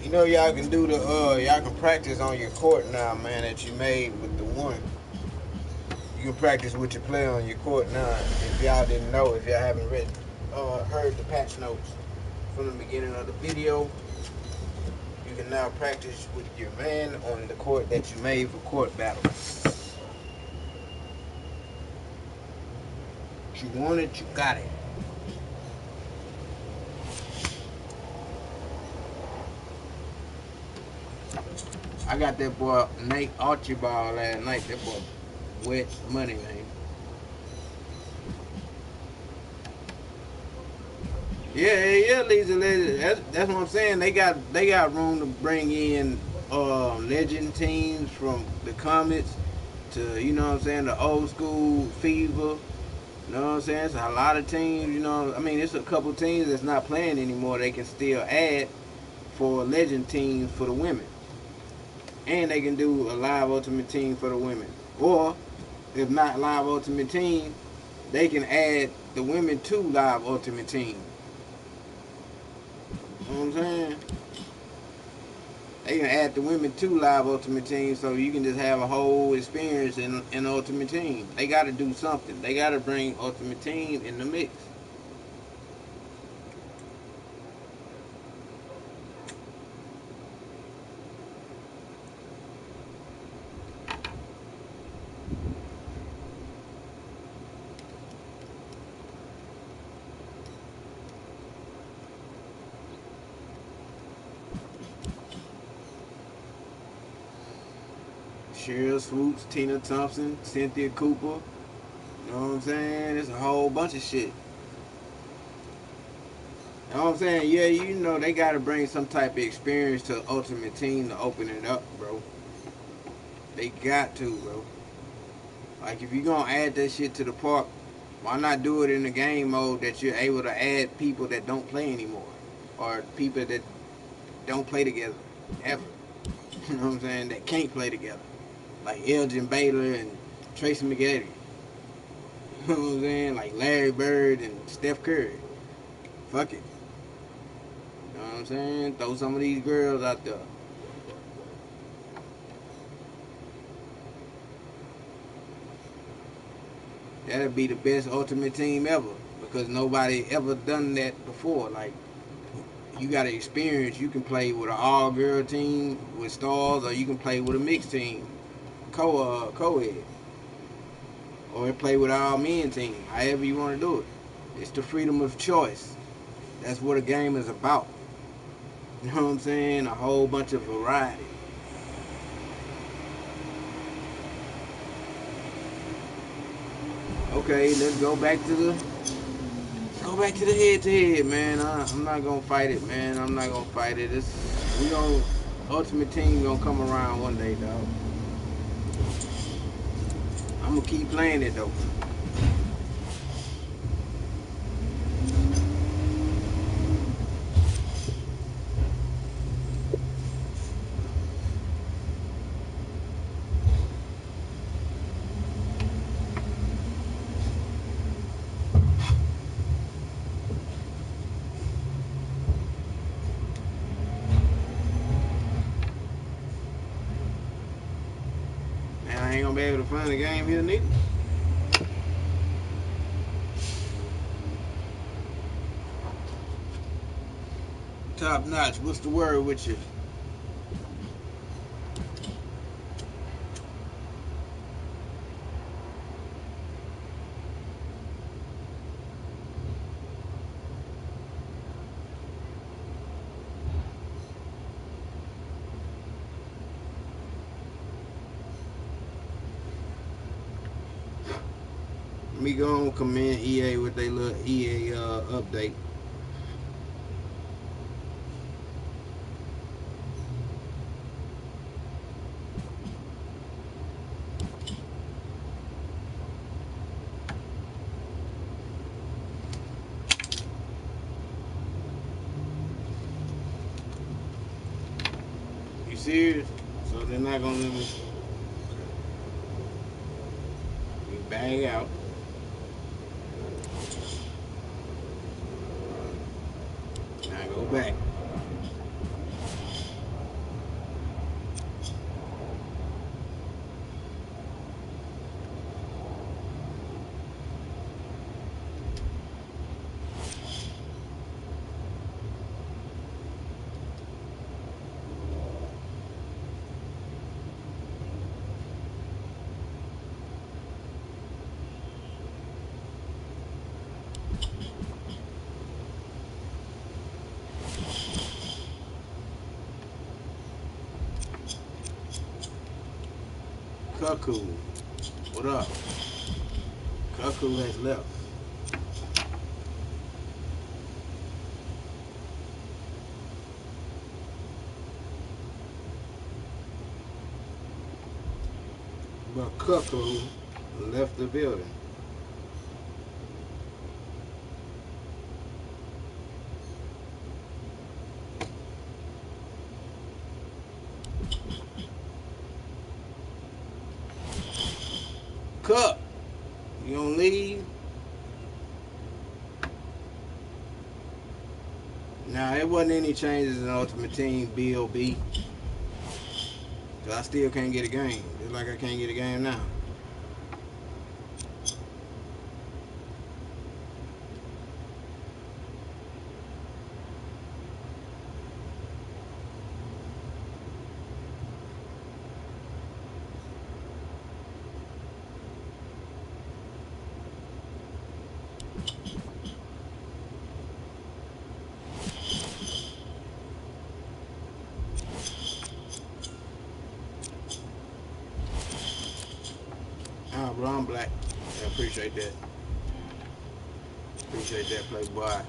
You know y'all can do y'all can practice on your court now, man, that you made with the one. You can practice with your player on your court now. If y'all didn't know, if y'all haven't heard the patch notes from the beginning of the video, you can now practice with your man on the court that you made for court battles. You want it, you got it. I got that boy Nate Archibald last night. That boy wet money, man. Yeah, Leagues of Legends. That's what I'm saying. They got room to bring in legend teams from the comics to, you know what I'm saying, the old school Fever. You know what I'm saying? So a lot of teams, you know, I mean, it's a couple teams that's not playing anymore. They can still add for legend teams for the women, and they can do a live ultimate team for the women. Or if not live ultimate team, they can add the women to live ultimate team. You know what I'm saying? They can add the women to live ultimate team, so you can just have a whole experience in ultimate team. They got to do something. They got to bring ultimate team in the mix. Cheryl Swoops, Tina Thompson, Cynthia Cooper. You know what I'm saying? It's a whole bunch of shit. You know what I'm saying? Yeah, you know they gotta bring some type of experience to Ultimate Team to open it up, bro. They got to, bro. Like if you're gonna add that shit to the park, why not do it in the game mode that you're able to add people that don't play anymore, or people that don't play together ever. You know what I'm saying? That can't play together, like Elgin Baylor and Tracy McGrady. You know what I'm saying? Like Larry Bird and Steph Curry. Fuck it. You know what I'm saying? Throw some of these girls out there. That'd be the best ultimate team ever, because nobody ever done that before. Like you got to experience. You can play with an all girl team with stars, or you can play with a mixed team, co-ed, or play with an all men team. However you want to do it. It's the freedom of choice. That's what a game is about. You know what I'm saying? A whole bunch of variety. Okay, let's go back to the head to head, man. I'm not gonna fight it, man. I'm not gonna fight it. We gonna ultimate team gonna come around one day, dog. I'm gonna keep playing it though. Man, I ain't gonna be able to find the game here, neither. Top notch. What's the word with you? Me go on commend EA with their little EA update. You serious? So they're not gonna let me bag out. Now go back. Cuckoo. What up? Cuckoo has left. Cuckoo left the building. Cup, you gonna leave? Nah, there wasn't any changes in Ultimate Team BOB. So I still can't get a game. It's like I can't get a game now. Ah, bro, I'm black. I appreciate that. Appreciate that, playboy.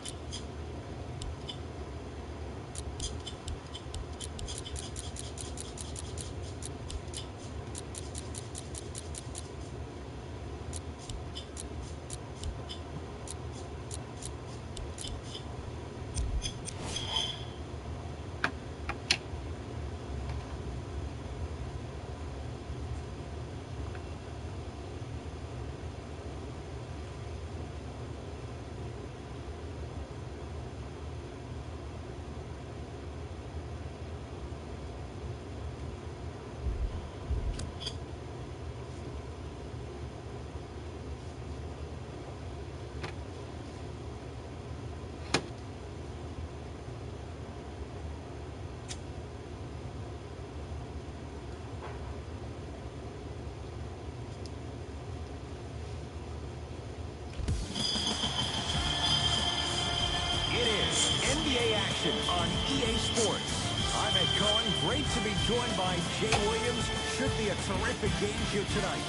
NBA action on EA Sports. I'm Ed Cohen. Great to be joined by Jay Williams. Should be a terrific game here tonight.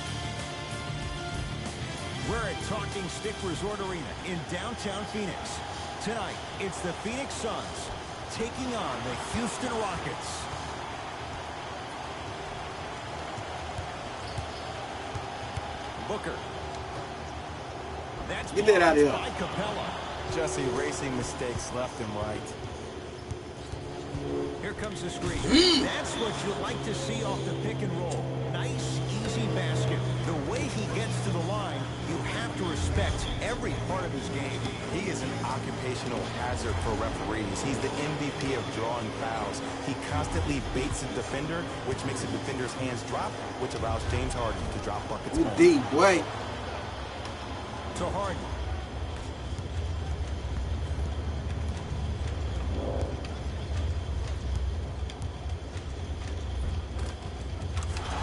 We're at Talking Stick Resort Arena in downtown Phoenix. Tonight, it's the Phoenix Suns taking on the Houston Rockets. Booker. That's Get that out of here. by Capella. Just erasing mistakes left and right. Here comes the screen. That's what you like to see off the pick and roll. Nice, easy basket. The way he gets to the line, you have to respect every part of his game. He is an occupational hazard for referees. He's the MVP of drawing fouls. He constantly baits the defender, which makes the defender's hands drop, which allows James Harden to drop buckets. You deep, boy. To Harden.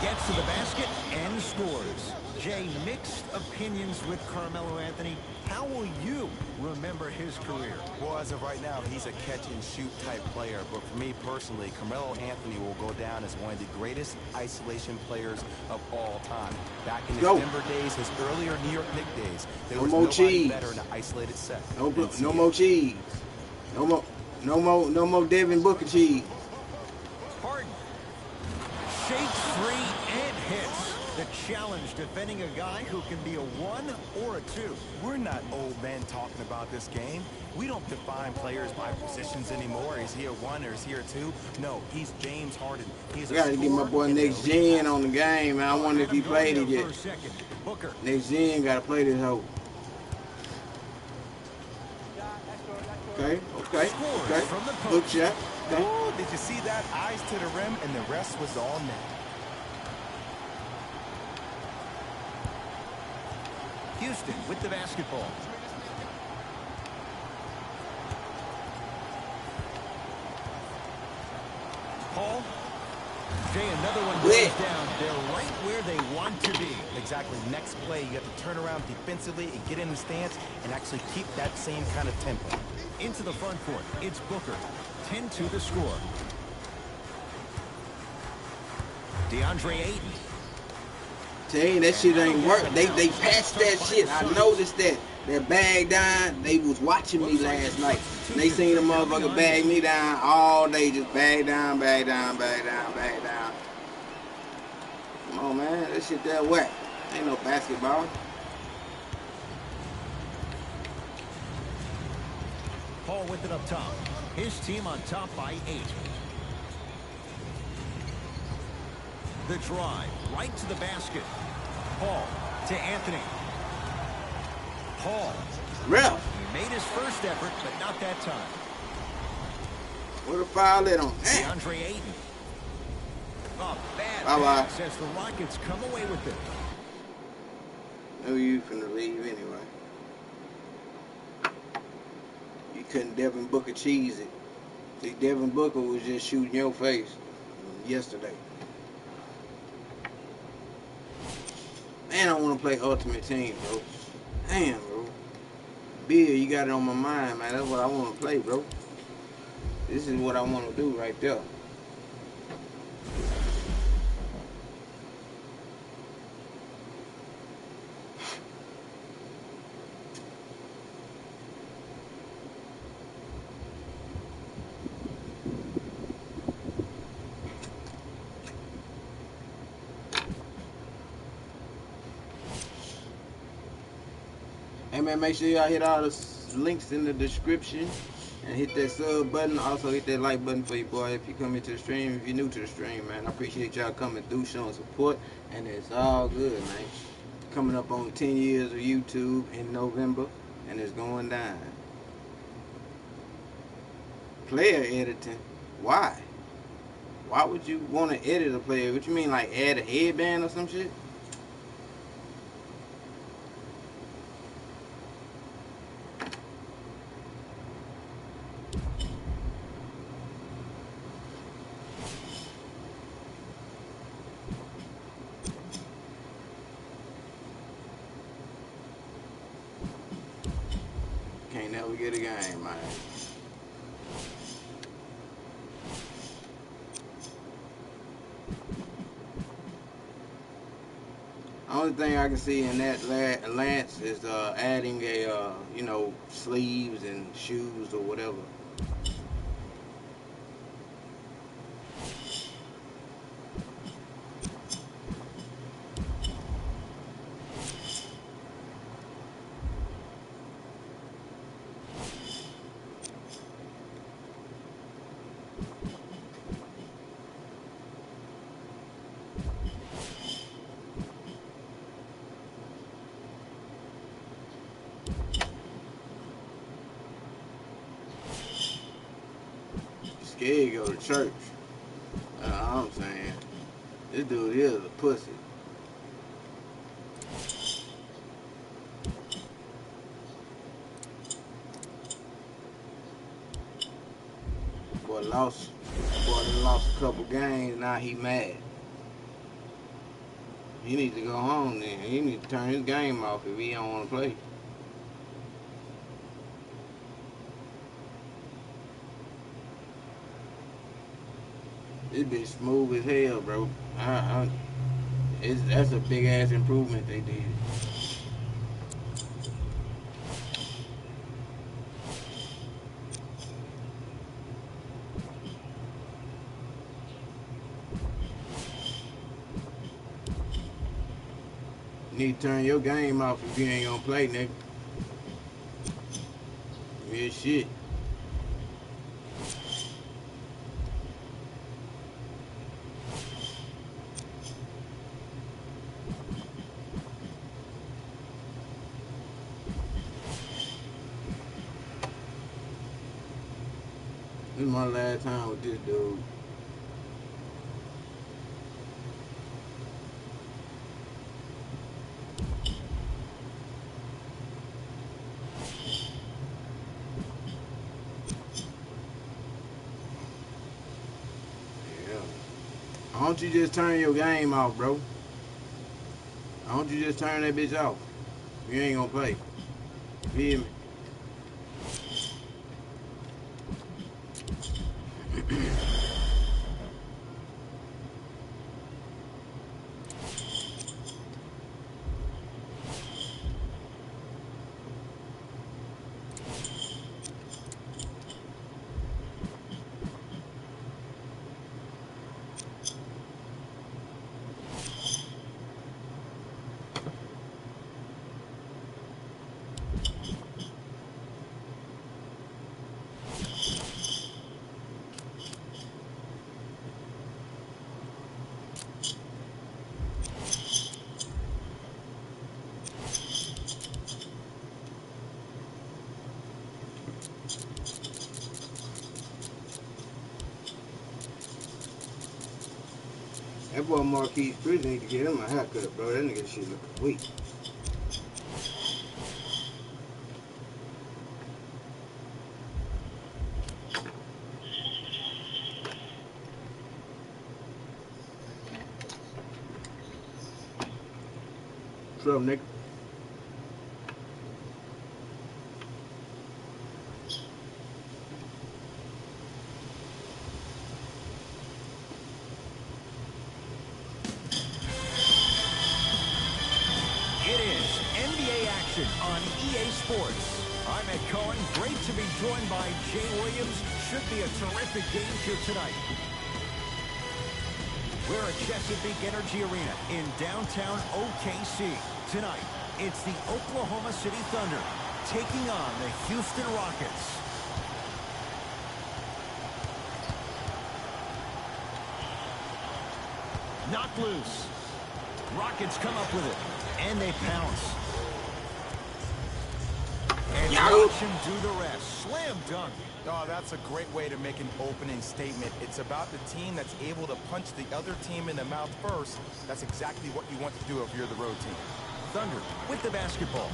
Gets to the basket and scores. Jay, mixed opinions with Carmelo Anthony. How will you remember his career? Well, as of right now, he's a catch-and-shoot type player. But for me personally, Carmelo Anthony will go down as one of the greatest isolation players of all time. Back in his Denver days, his earlier New York Knicks days, there was nobody better in an isolated set. No more cheese. No more Devin Booker cheese. Harden shakes free and hits. The challenge defending a guy who can be a 1 or a 2. We're not old men talking about this game. We don't define players by positions anymore. Is he a 1 or is he a 2? No, he's James Harden. He's I gotta get my boy Next Gen on the game, man. I wonder if he played it yet. Next Gen gotta play this hoe. Okay. Good shot. Okay. Ooh, did you see that? Eyes to the rim, and the rest was all net. Houston with the basketball. Paul. Jay, another one goes down. They're right where they want to be. Exactly. Next play, you have to turn around defensively and get in the stance and actually keep that same kind of tempo. Into the front court. It's Booker. 10-2 the score. DeAndre Ayton. Dang, that shit ain't work. They patched that shit. I noticed that. That bag down, they was watching me last night. And they seen a motherfucker bag me down all day. Just bag down. Come on, man. That shit that whack. Ain't no basketball. Paul with it up top. His team on top by 8. The drive right to the basket. Paul to Anthony. Paul. Ref. He made his first effort, but not that time. What a foul it on. DeAndre Ayton. Oh, bad pass as the Rockets come away with it. Knew you finna leave anyway. You couldn't Devin Booker cheese it. See, Devin Booker was just shooting your face yesterday. Man, I want to play Ultimate Team, bro. Damn, bro. Bill, you got it on my mind, man. That's what I want to play, bro. This is what I want to do right there. Hey man, make sure y'all hit all the links in the description and hit that sub button. Also hit that like button for you, boy, if you come into the stream. If you're new to the stream, man, I appreciate y'all coming through, showing support, and it's all good, man. Coming up on 10 years of YouTube in November, and it's going down. Player editing? Why? Why would you want to edit a player? What you mean, like add a headband or some shit? Can't never get a game, man. Only thing I can see in that Lance is adding a you know, sleeves and shoes or whatever. Scared to go to church. I'm saying, this dude here is a pussy. Boy lost a couple games. Now he mad. He needs to go home then. He needs to turn his game off if he don't want to play. This bitch smooth as hell, bro. That's a big ass improvement they did. You need to turn your game off if you ain't gonna play, nigga. Real shit. This is my last time with this dude. Yeah. Why don't you just turn your game off, bro? Why don't you just turn that bitch off? You ain't gonna play. You hear me? That boy Marquise Chris need to get him a haircut, bro. That nigga shit look weak. What's up, nigga? It is NBA action on EA Sports. I'm Ed Cohen. Great to be joined by Jay Williams. Should be a terrific game here tonight. We're at Chesapeake Energy Arena in downtown OKC. Tonight, it's the Oklahoma City Thunder taking on the Houston Rockets. Knocked loose. Rockets come up with it, and they pounce. And watch him do the rest. Slam dunk. Oh, that's a great way to make an opening statement. It's about the team that's able to punch the other team in the mouth first. That's exactly what you want to do if you're the road team. Thunder with the basketball.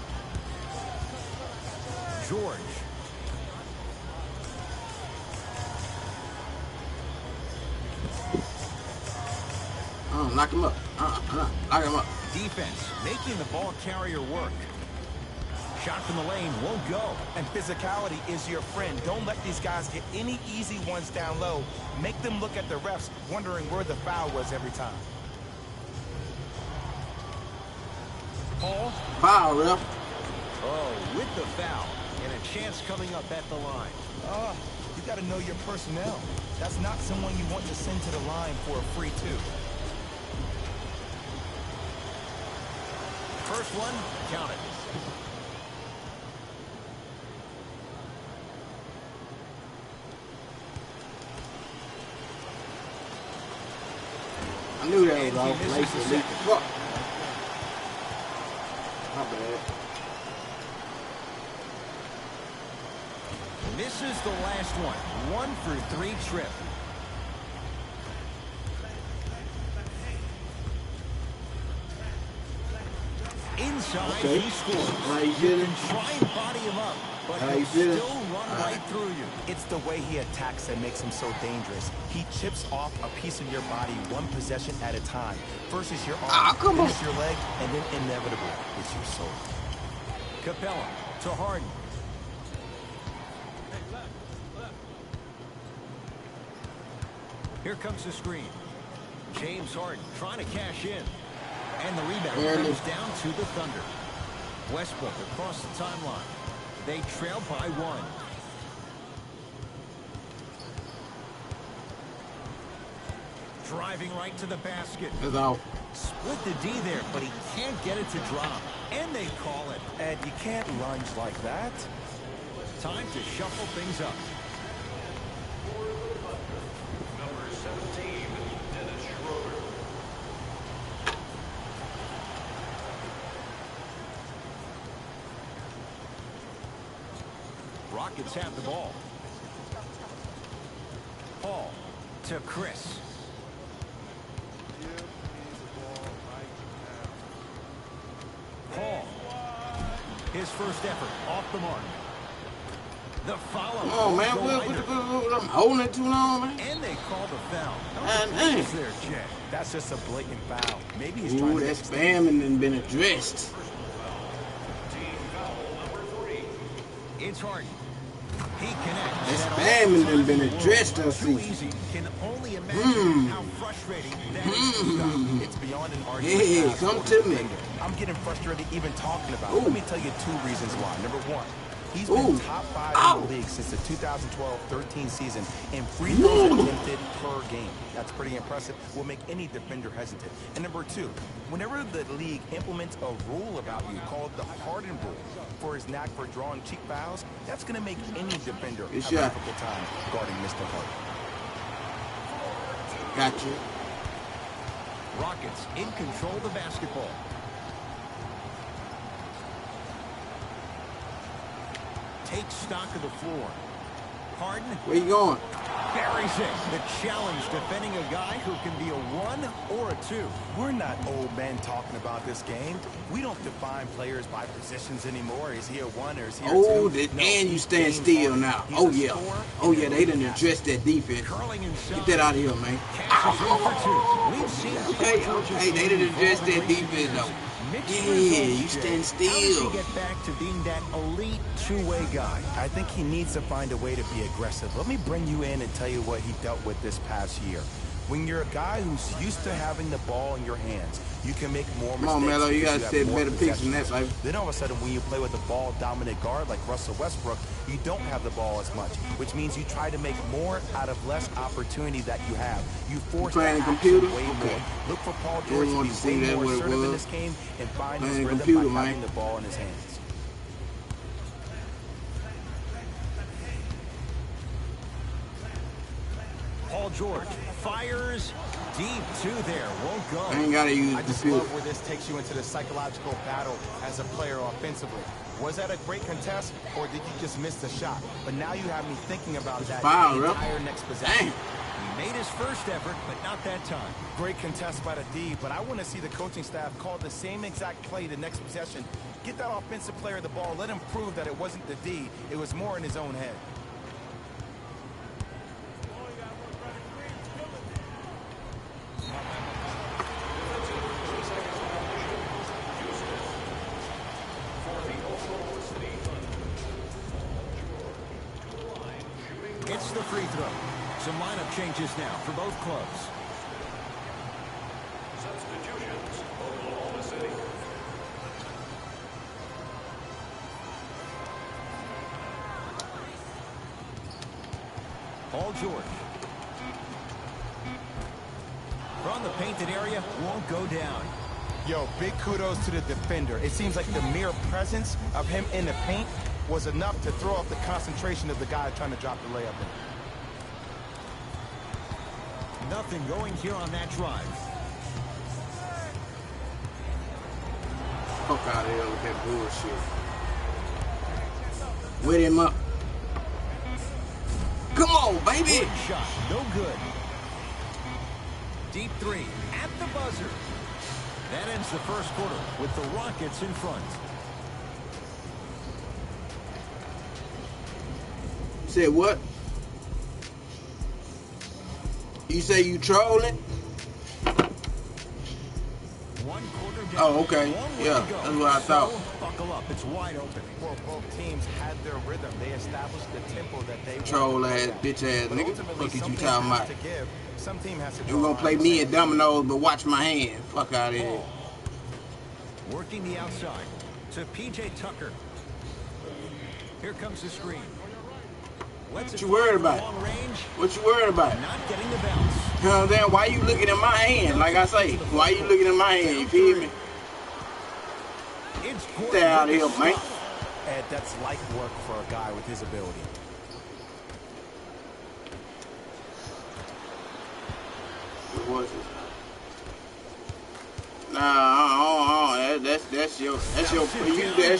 George. Knock him up. Knock him up. Defense making the ball carrier work. Shot from the lane won't go. And physicality is your friend. Don't let these guys get any easy ones down low. Make them look at the refs, wondering where the foul was every time. Paul. Foul, ref. Oh, with the foul. And a chance coming up at the line. You got to know your personnel. That's not someone you want to send to the line for a free two. First one, count it. I knew that was off. Fuck. My bad. Misses the last one. 1 for 3 trip. Inside, okay. He scores. How you You feeling? can try and body him up, but How he'll you feeling? still run right through you. It's the way he attacks that makes him so dangerous. He chips off a piece of your body one possession at a time. First is your arm, come then on. it's your leg, and then inevitably, it's your soul. Capella to Harden. Here comes the screen. James Harden trying to cash in. And the rebound comes down to the Thunder. Westbrook across the timeline. They trail by 1. Driving right to the basket. That's off. Split the D there, but he can't get it to drop. And they call it. Ed, you can't lunge like that. Time to shuffle things up. Number 17, Dennis Schroeder. Rockets have the ball. Paul to Chris. Paul. His first effort off the mark. The follow. Come on, man. I'm holding it too long, man. And they call the foul. God damn. Is there, Jay? That's just a blatant foul. Maybe he's trying Ooh, to that spamming and been addressed. It's Harden. He connects. That spamming and been addressed, I Too see. easy. Can only imagine how frustrating that is to stop. It's beyond an argument. Yeah, pass come for to the me. defender. I'm getting frustrated even talking about it. Ooh. Let me tell you 2 reasons why. Number 1, he's Ooh. been top 5 in the league since the 2012-13 season in free throws attempted per game. That's pretty impressive. Will make any defender hesitant. And number 2, whenever the league implements a rule about you called the Harden rule for his knack for drawing cheap fouls, that's going to make any defender have a difficult time guarding Mr. Harden. Got you. Rockets in control of the basketball. Take stock of the floor. Harden. Where you going? buries it. The challenge defending a guy who can be a 1 or a 2. We're not old men talking about this game. We don't define players by positions anymore. Is he a 1 or is he a 2? Oh, No, and you he's stand game still hard. now. He's Oh, a yeah. scorer Oh, and yeah, an they done elite addressed that defense. Curling inside. Get that out of here, man. Catches in for 2. We've seen Okay, Paul George's okay, they game done addressed evolve in that recent defense, years. though. Mixed Yeah, results, you stand Jay. How does still. he get back to being that elite two-way guy? I think he needs to find a way to be aggressive. Let me bring you in and tell you what he dealt with this past year. When you're a guy who's used to having the ball in your hands, you can make more mistakes. Come on, Melo, you because gotta have set more better picks than that, possessions. baby. Then all of a sudden, when you play with a ball-dominant guard like Russell Westbrook, you don't have the ball as much, which means you try to make more out of less opportunity that you have. You force playing that computer? action way Okay. more. Look for Paul Didn't George to want be to see way that more what it assertive in was. this game and find his Playing rhythm computer, by having man. the ball in his hands. Paul George fires deep two there. Won't go. I ain't gotta use I the just computer. love where this takes you into the psychological battle as a player offensively. Was that a great contest, or did you just miss the shot? But now you have me thinking about that foul, the bro. entire next possession. Dang. He made his first effort, but not that time. Great contest by the D, but I want to see the coaching staff call the same exact play the next possession. Get that offensive player the ball. Let him prove that it wasn't the D. It was more in his own head. It's the free throw. Some lineup changes now for both clubs. Substitutions, Oklahoma City. Paul George. From the painted area, won't go down. Yo, big kudos to the defender. It seems like the mere presence of him in the paint was enough to throw off the concentration of the guy trying to drop the layup in. Nothing going here on that drive. Fuck out of here with that bullshit. Wet him up. Come on, baby. Good shot, no good. Deep three at the buzzer. That ends the first quarter with the Rockets in front. Said what? You say you trolling? One quarter down. Oh, okay. One way Yeah, to go. that's what I thought. So, buckle up. It's wide open. Well, both teams had their rhythm. They established the tempo that they Troll wanted to ass, play at. bitch ass But nigga. ultimately, Fuck is you something talking has about? to give. Some team has to You draw gonna a play line me in the at sand. dominoes, but watch my hand. Fuck out of here. Paul. Working the outside to P.J. Tucker. Here comes the screen. Lets What it you worried fly about? from long range. What you worried about? Not getting the bounce. You know what I'm saying? Why you looking at my hand? Like I say, why you looking at my hand? You feel me? It's Get that out of here, man. Ed, that's light work for a guy with his ability. What was it? Nah, that's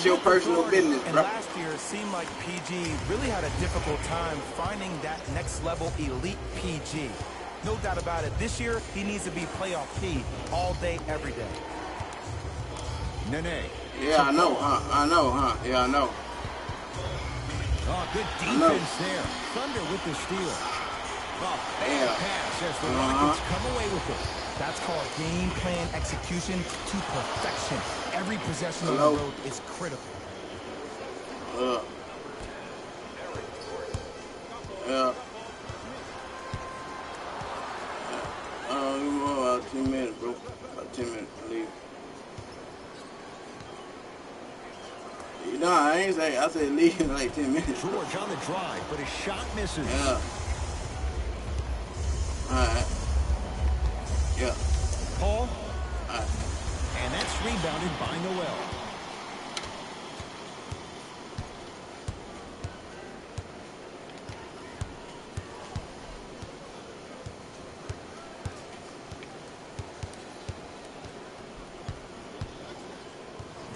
your personal business, And bro. last year, it seemed like PG really had a difficult time finding that next level elite PG. No doubt about it. This year, he needs to be playoff P all day, every day. Nene. Yeah, I know, huh? I know, huh? Yeah, I know. Oh, good know. defense there. Thunder with the steal. Oh, bad Yeah. pass as the Rockets come away with it. That's called game plan execution to perfection. Every possession on the Hello? road is critical. Yeah. About 10 minutes, bro. About 10 minutes, leave. You know, I ain't say, I said leave in like 10 minutes. George on the drive, but his shot misses. Yeah. Alright. Yeah. Paul, Alright. and that's rebounded by Noel.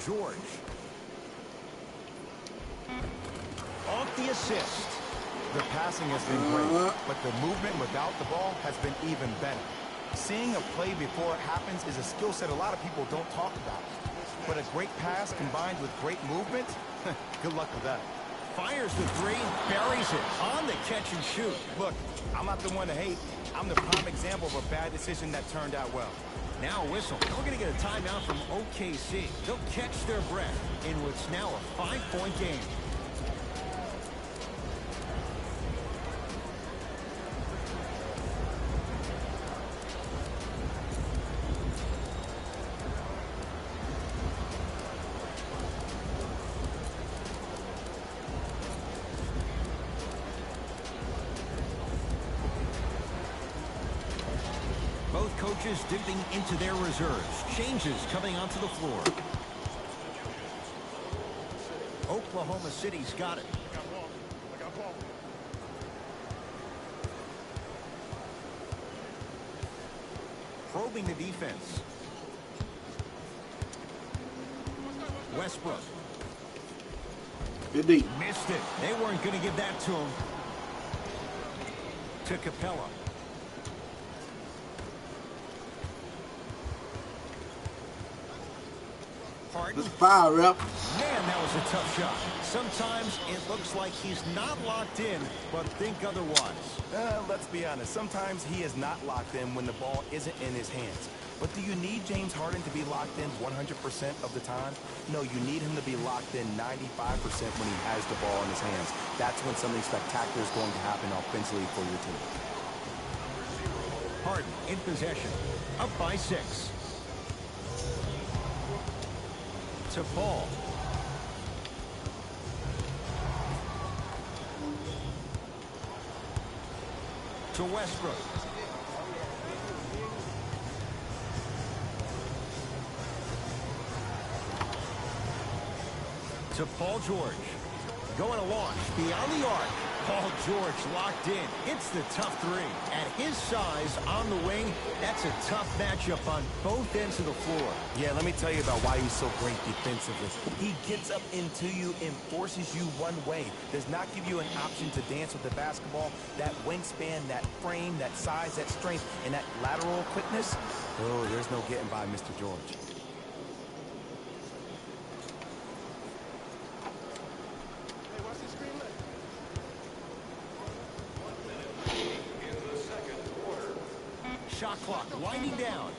George. Off the assist. The passing has been great, but the movement without the ball has been even better. Seeing a play before it happens is a skill set a lot of people don't talk about. But a great pass combined with great movement, good luck with that. Fires the three, buries it on the catch and shoot. Look, I'm not the one to hate. I'm the prime example of a bad decision that turned out well. Now a whistle. We're going to get a timeout from OKC. They'll catch their breath in what's now a 5-point game. Both coaches dipping into their reserves. Changes coming onto the floor. Oklahoma City's got it. Probing the defense. Westbrook. Good D. Missed it. They weren't going to give that to him. To Capella. It's fire, rep. Man, that was a tough shot. Sometimes it looks like he's not locked in, but think otherwise. Let's be honest. Sometimes he is not locked in when the ball isn't in his hands. But do you need James Harden to be locked in 100% of the time? No, you need him to be locked in 95% when he has the ball in his hands. That's when something spectacular is going to happen offensively for your team. Harden in possession. Up by 6. To Paul. To Westbrook. To Paul George. Going to launch beyond the arc. Paul George locked in. It's the tough three. At his size on the wing, that's a tough matchup on both ends of the floor. Yeah, let me tell you about why he's so great defensively. He gets up into you and forces you one way. Does not give you an option to dance with the basketball. That wingspan, that frame, that size, that strength, and that lateral quickness. Oh, there's no getting by Mr. George. Shot clock winding down.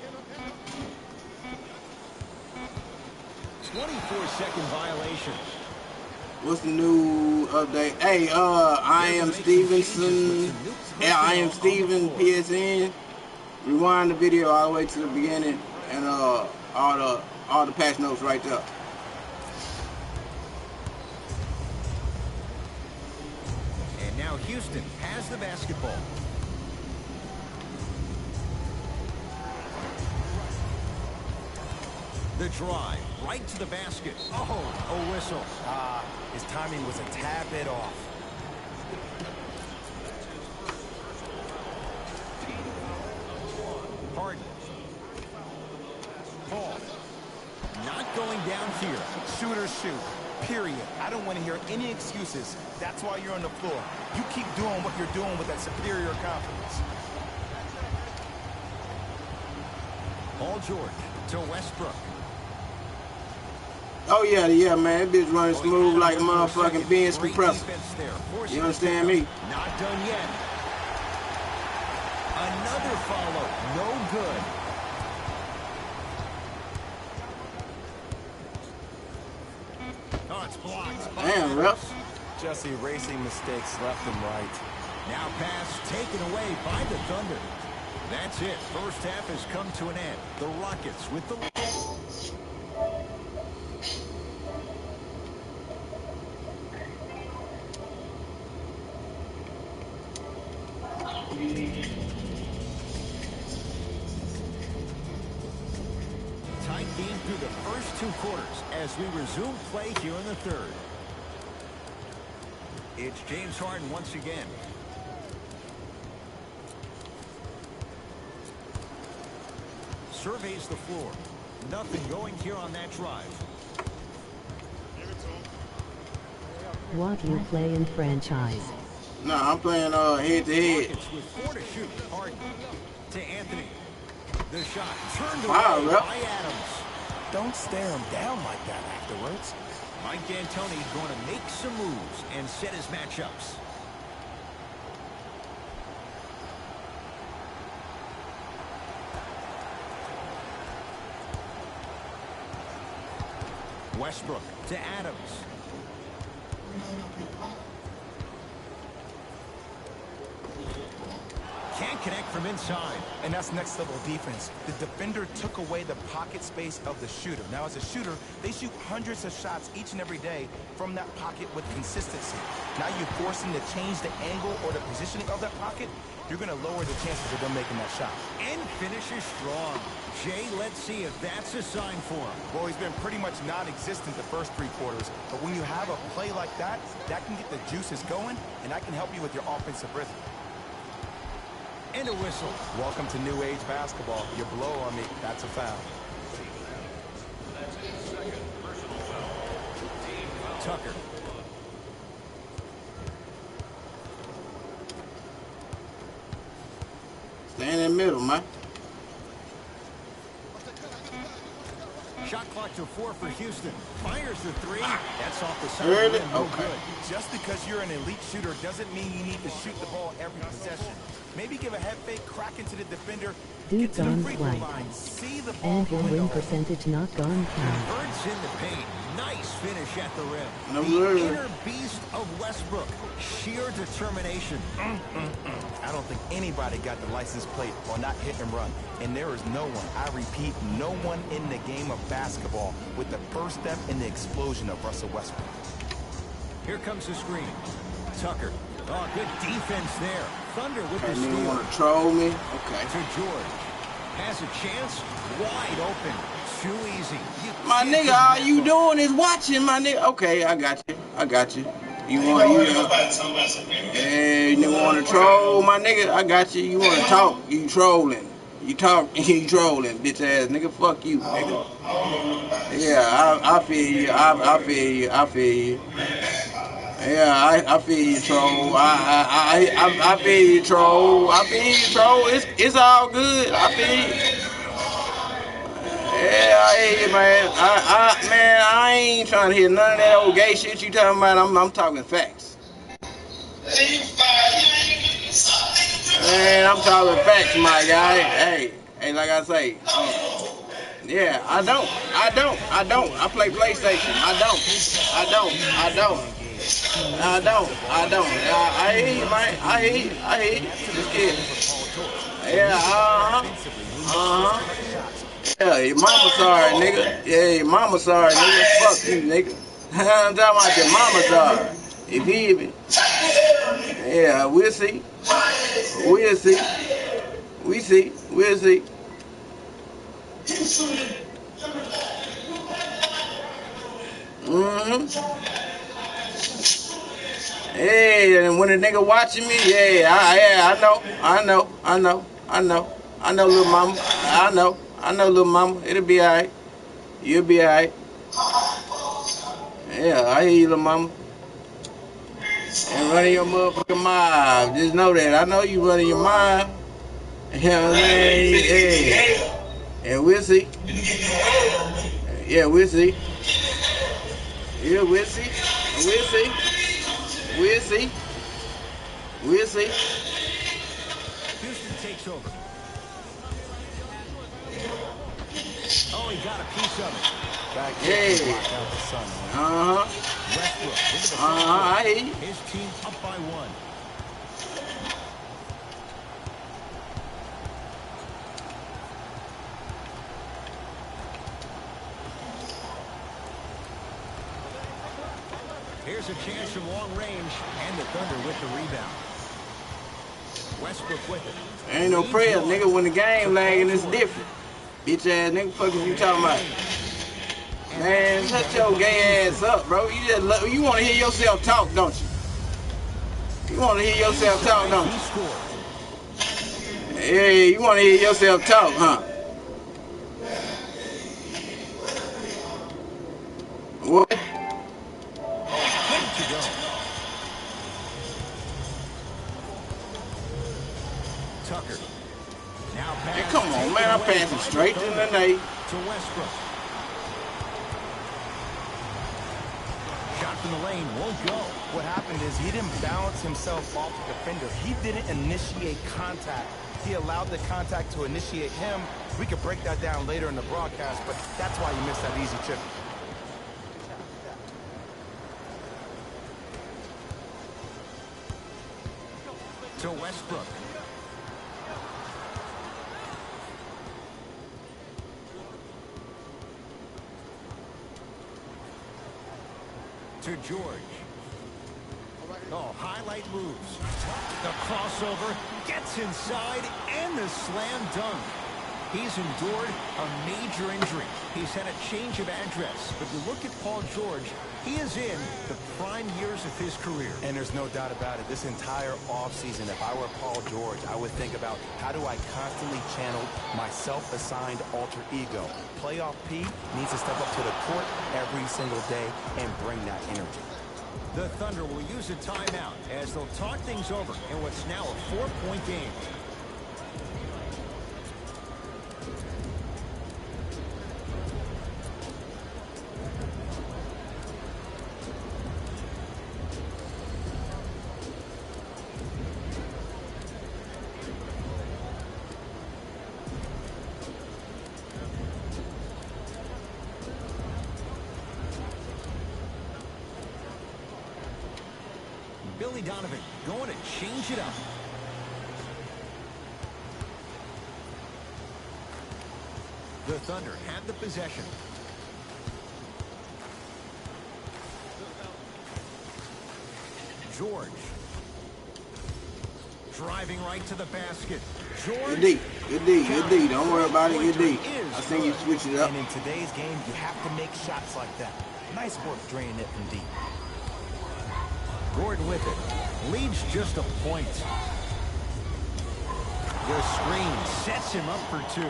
24-second violation. What's the new update? Hey, I am Stevenson. Yeah, I am Steven PSN. Rewind the video all the way to the beginning, and all the patch notes right there. And now Houston has the basketball. The drive, right to the basket. Oh, a whistle. His timing was a tad bit off. Harden. Paul. Not going down here. Shooters shoot, period. I don't want to hear any excuses. That's why you're on the floor. You keep doing what you're doing with that superior confidence. Paul George to Westbrook. Oh yeah, man. That bitch running smooth like a motherfucking Benz compressor. You understand me? Not done yet. Another follow. No good. Oh, it's blocked. Damn, ref. Just erasing mistakes left and right. Now pass taken away by the Thunder. That's it. First half has come to an end. The Rockets with the... Tight game through the first 2 quarters as we resume play here in the third. It's James Harden once again. Surveys the floor. Nothing going here on that drive. What you play in franchise? Nah, I'm playing head to head. Rockets with 4 to shoot. Harden to Anthony. The shot turned Wow, away bro. by Adams. Don't stare him down like that afterwards. Mike D'Antoni going to make some moves and set his matchups. Westbrook to Adams. Can't connect from inside. And that's next level defense. The defender took away the pocket space of the shooter. Now, as a shooter, they shoot hundreds of shots each and every day from that pocket with consistency. Now you force them to change the angle or the positioning of that pocket, you're going to lower the chances of them making that shot. And finishes strong. Jay, let's see if that's a sign for him. Well, he's been pretty much non-existent the first 3 quarters, but when you have a play like that, that can get the juices going, and that can help you with your offensive rhythm. And a whistle. Welcome to new age basketball. You blow on me, that's a foul. That's his second personal foul. Tucker. Stay in the middle, man. Shot clock to 4 for Houston. Fires the 3. That's off the side. Really? No Okay. good. Just because you're an elite shooter doesn't mean you need to shoot the ball every possession. Maybe give a head fake, crack into the defender, get Dude's to the on free throw flight. line, see the ball And your going win the hole. percentage not gone count. Birds in the paint. Nice finish at the rim. No The word. inner beast of Westbrook. Sheer determination. I don't think anybody got the license plate on not hit and run. And there is no one, I repeat, no one in the game of basketball with the first step in the explosion of Russell Westbrook. Here comes the screen. Tucker. Oh, good defense there. Thunder with the That nigga steal. wanna troll me? Okay. To George. Has a chance. Wide open. Too easy. You My can't nigga, all deny you it. doing is watching, my nigga. Okay, I got you. I got you. You want you hey, nigga wanna troll, my nigga? I got you. You wanna talk? You trolling. You talk, you trolling, bitch ass nigga. Fuck you, nigga. Yeah, I feel you. I feel you. I feel you. Yeah, I feel you, troll. I feel you, troll. I feel you, troll. It's all good. I feel you. Yeah, I hear you, man. Man, I ain't trying to hear none of that old gay shit you talking about. I'm talking facts. Man, I'm talking facts, my guy. Hey, like I say. Yeah, I don't. I play PlayStation. I don't. I hear you, man. I hear you. Just kidding. Yeah, Yeah, your mama sorry, nigga. Yeah, your mama sorry, nigga. Fuck you, nigga. I'm talking about your mama sorry. You feel me? Yeah, we'll see. We'll see. We see. We'll see. Hey, and when a nigga watching me, I know, little mama. I know, little mama. It'll be alright. You'll be alright. Yeah, I hear you, little mama. And running your motherfucking mind. Just know that. I know you running your mind. You know what I'm saying? Yeah. And we'll see. Yeah, we'll see. Yeah, we'll see. We'll see. We'll see. We'll see. Houston takes over. Oh, he got a piece of it. Back Hey. block out the sun, man. Westbrook into the I hear you. His team up by 1. Here's a chance from long range, and the Thunder with the rebound. Westbrook with it. Ain't no prayer, nigga. When the game lagging, it's different. Bitch ass nigga, fuck is you talking about? Man, shut your gay ass up, bro. You want to hear yourself talk, don't you? You want to hear yourself talk, don't He you? scored. Hey, you want to hear yourself talk, huh? What? Good to go. come on, man. I'm passing straight to the net. To Westbrook. Shot from the lane won't go. What happened is he didn't balance himself off the defender. He didn't initiate contact. He allowed the contact to initiate him. We could break that down later in the broadcast, but that's why you missed that easy chip. To Westbrook. To George. Oh, highlight moves. The crossover gets inside and the slam dunk. He's endured a major injury. He's had a change of address. But you look at Paul George, he is in the prime years of his career. And there's no doubt about it. This entire offseason, if I were Paul George, I would think about how do I constantly channel my self-assigned alter ego. Playoff P needs to step up to the court every single day and bring that energy. The Thunder will use a timeout as they'll talk things over in what's now a 4-point game. Billy Donovan going to change it up. The Thunder have the possession. George. Driving right to the basket. George. Good D. Good D. Good D. Don't worry about it. Good D. I think you switch it up. And in today's game, you have to make shots like that. Nice work draining it from deep. Gordon with it. Leads just a point. The screen sets him up for two.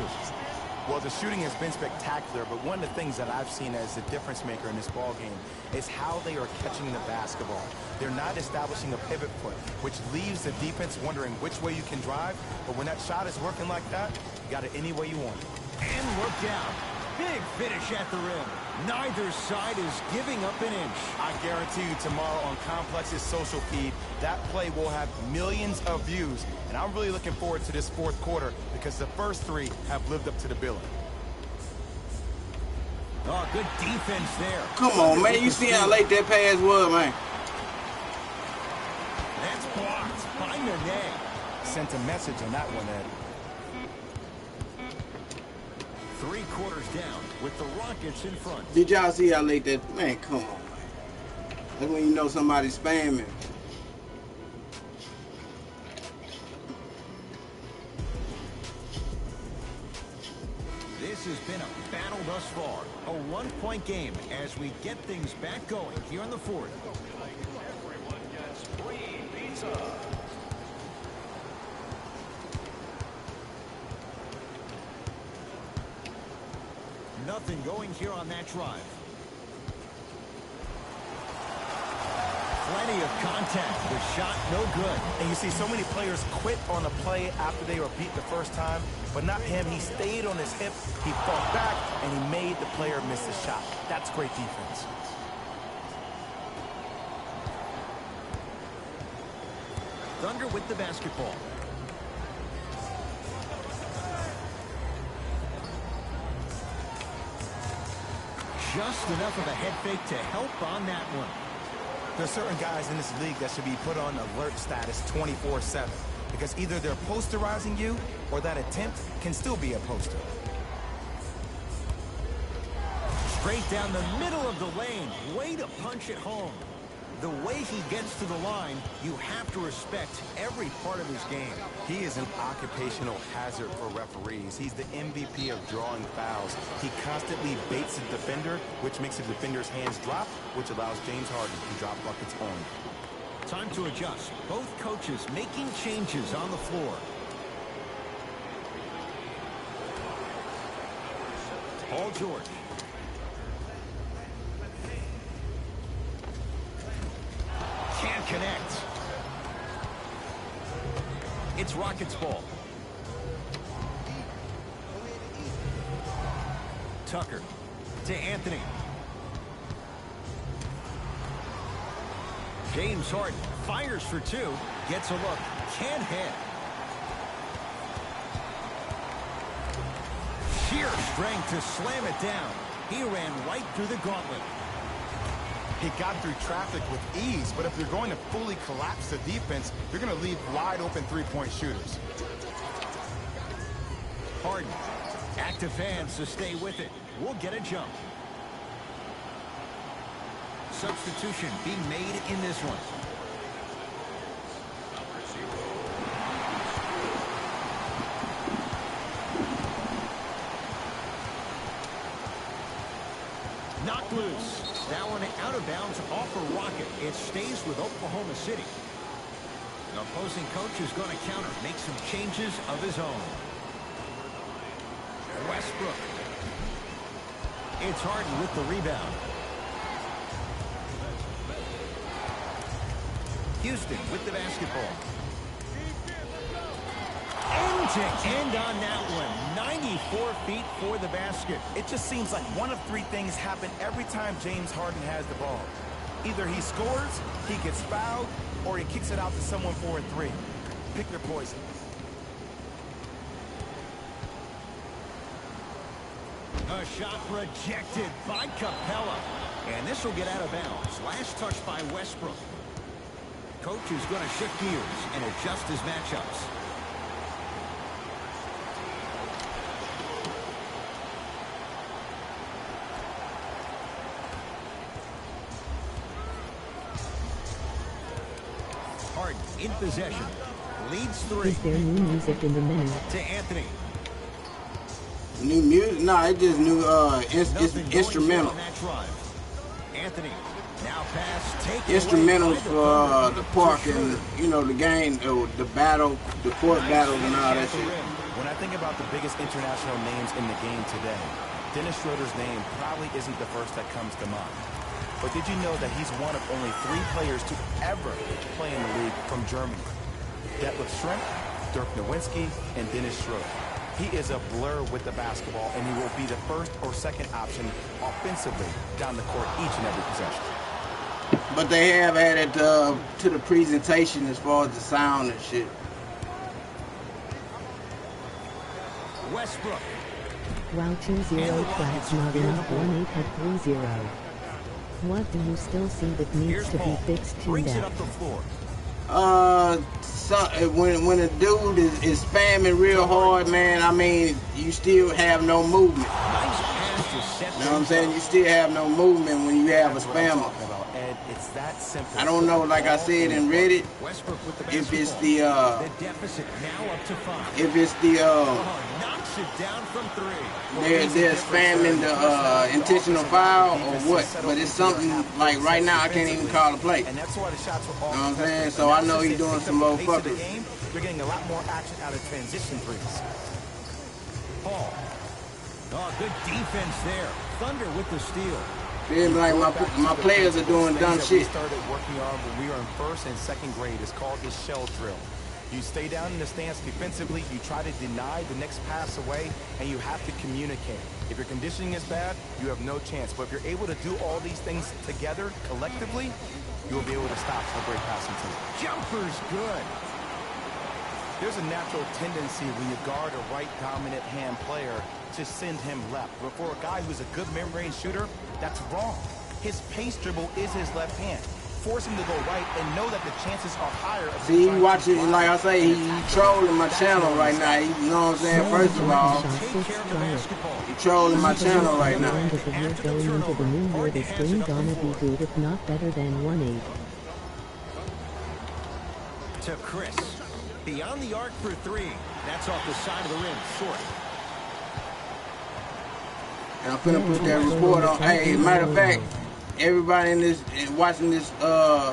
Well, the shooting has been spectacular, but one of the things that I've seen as a difference maker in this ball game is how they are catching the basketball. They're not establishing a pivot foot, which leaves the defense wondering which way you can drive. But when that shot is working like that, you got it any way you want it. And look out. Big finish at the rim. Neither side is giving up an inch. I guarantee you tomorrow on Complex's social feed, that play will have millions of views. And I'm really looking forward to this fourth quarter because the first three have lived up to the billing. Oh, good defense there. Come on, man. You see how late that pass was, man. That's blocked by Nene. Sent a message on that one, Ed. 3 quarters down with the Rockets in front. Did y'all see how late that? Man, come on, man. That's when you know somebody's spamming. This has been a battle thus far. A 1-point game as we get things back going here in the fourth. Everyone gets free pizza. Nothing going here on that drive. Plenty of contact. The shot no good. And you see so many players quit on a play after they were beat the first time, but not him. He stayed on his hip, he fought back, and he made the player miss the shot. That's great defense. Thunder with the basketball. Just enough of a head fake to help on that one. There's certain guys in this league that should be put on alert status 24/7 because either they're posterizing you or that attempt can still be a poster. Straight down the middle of the lane. Way to punch it home. The way he gets to the line, you have to respect every part of his game. He is an occupational hazard for referees. He's the MVP of drawing fouls. He constantly baits the defender, which makes the defender's hands drop, which allows James Harden to drop buckets on. Time to adjust. Both coaches making changes on the floor. Paul George. Can't connect. It's Rockets ball. Tucker to Anthony. James Harden fires for two. Gets a look. Can't hit. Sheer strength to slam it down. He ran right through the gauntlet. He got through traffic with ease, but if you're going to fully collapse the defense, you're going to leave wide open three-point shooters. Harden. Active hands to stay with it. We'll get a jump. Substitution being made in this one. Knocked loose. That one out of bounds off a rocket. It stays with Oklahoma City. The opposing coach is going to counter, make some changes of his own. Westbrook. It's Harden with the rebound. Houston with the basketball. End to end on that one. 94 feet for the basket. It just seems like one of three things happen every time James Harden has the ball. Either he scores, he gets fouled, or he kicks it out to someone for a three. Pick your poison. A shot rejected by Capella. And this will get out of bounds. Last touch by Westbrook. Coach is going to shift gears and adjust his matchups. Harden in possession. Leads three. Is there new music in the menu? To Anthony. New music? No, it's just new it's instrumental. Anthony now pass, Instrumentals for the park and the game, the battle, the court battles and all that shit. When I think about the biggest international names in the game today, Dennis Schroeder's name probably isn't the first that comes to mind. But did you know that he's one of only 3 players to ever play in the league from Germany? Detlef Schrempf, Dirk Nowitzki, and Dennis Schroeder. He is a blur with the basketball, and he will be the first or second option offensively down the court each and every possession. But they have added to the presentation as far as the sound and shit. Westbrook. Wow, 2-0 class not enough 1-8 at 3-0. What do you still see that needs to be fixed to Brings it that? up the floor. When a dude is spamming real hard, man, I mean, you still have no movement. Nice pass to set. You know what I'm saying? You still have no movement when you have a spammer. Ed, it's that simple. I don't know, like I said in Reddit, Westbrook with the if it's basketball. the The deficit now up to 5. if it's the Knocks it down from 3. they're spamming the intentional foul or what, but it's something like right now I can't even call a play. And that's why the shots were all You know what I'm saying? contested. So And I know that's he's just doing it. some Pick up the pace of the motherfuckers. game, you're getting a lot more action out of transition threes. Paul. Oh, good defense there. Thunder with the steal. Feel like my players are doing dumb Things that we shit. started working on when we were in 1st and 2nd grade is called a shell drill. You stay down in the stance defensively, you try to deny the next pass away, and you have to communicate. If your conditioning is bad, you have no chance. But if you're able to do all these things together, collectively, you will be able to stop a great passing team. Jumper's good. There's a natural tendency when you guard a right dominant hand player to send him left. But for a guy who's a good mid-range shooter, that's wrong. His pace dribble is his left hand. Force him to go right and know that the chances are higher. Of See, he trying to watching, drive. like I say, he trolling my channel right now. You know what I'm saying? First of all, Take care of the basketball. he trolling my channel right now. End of the year going into the new year, this game gonna be good if not better than 1-8. To Chris. Beyond the arc for 3. That's off the side of the rim. Short. And I'm finna put that report on. Hey, matter of fact, everybody in this watching this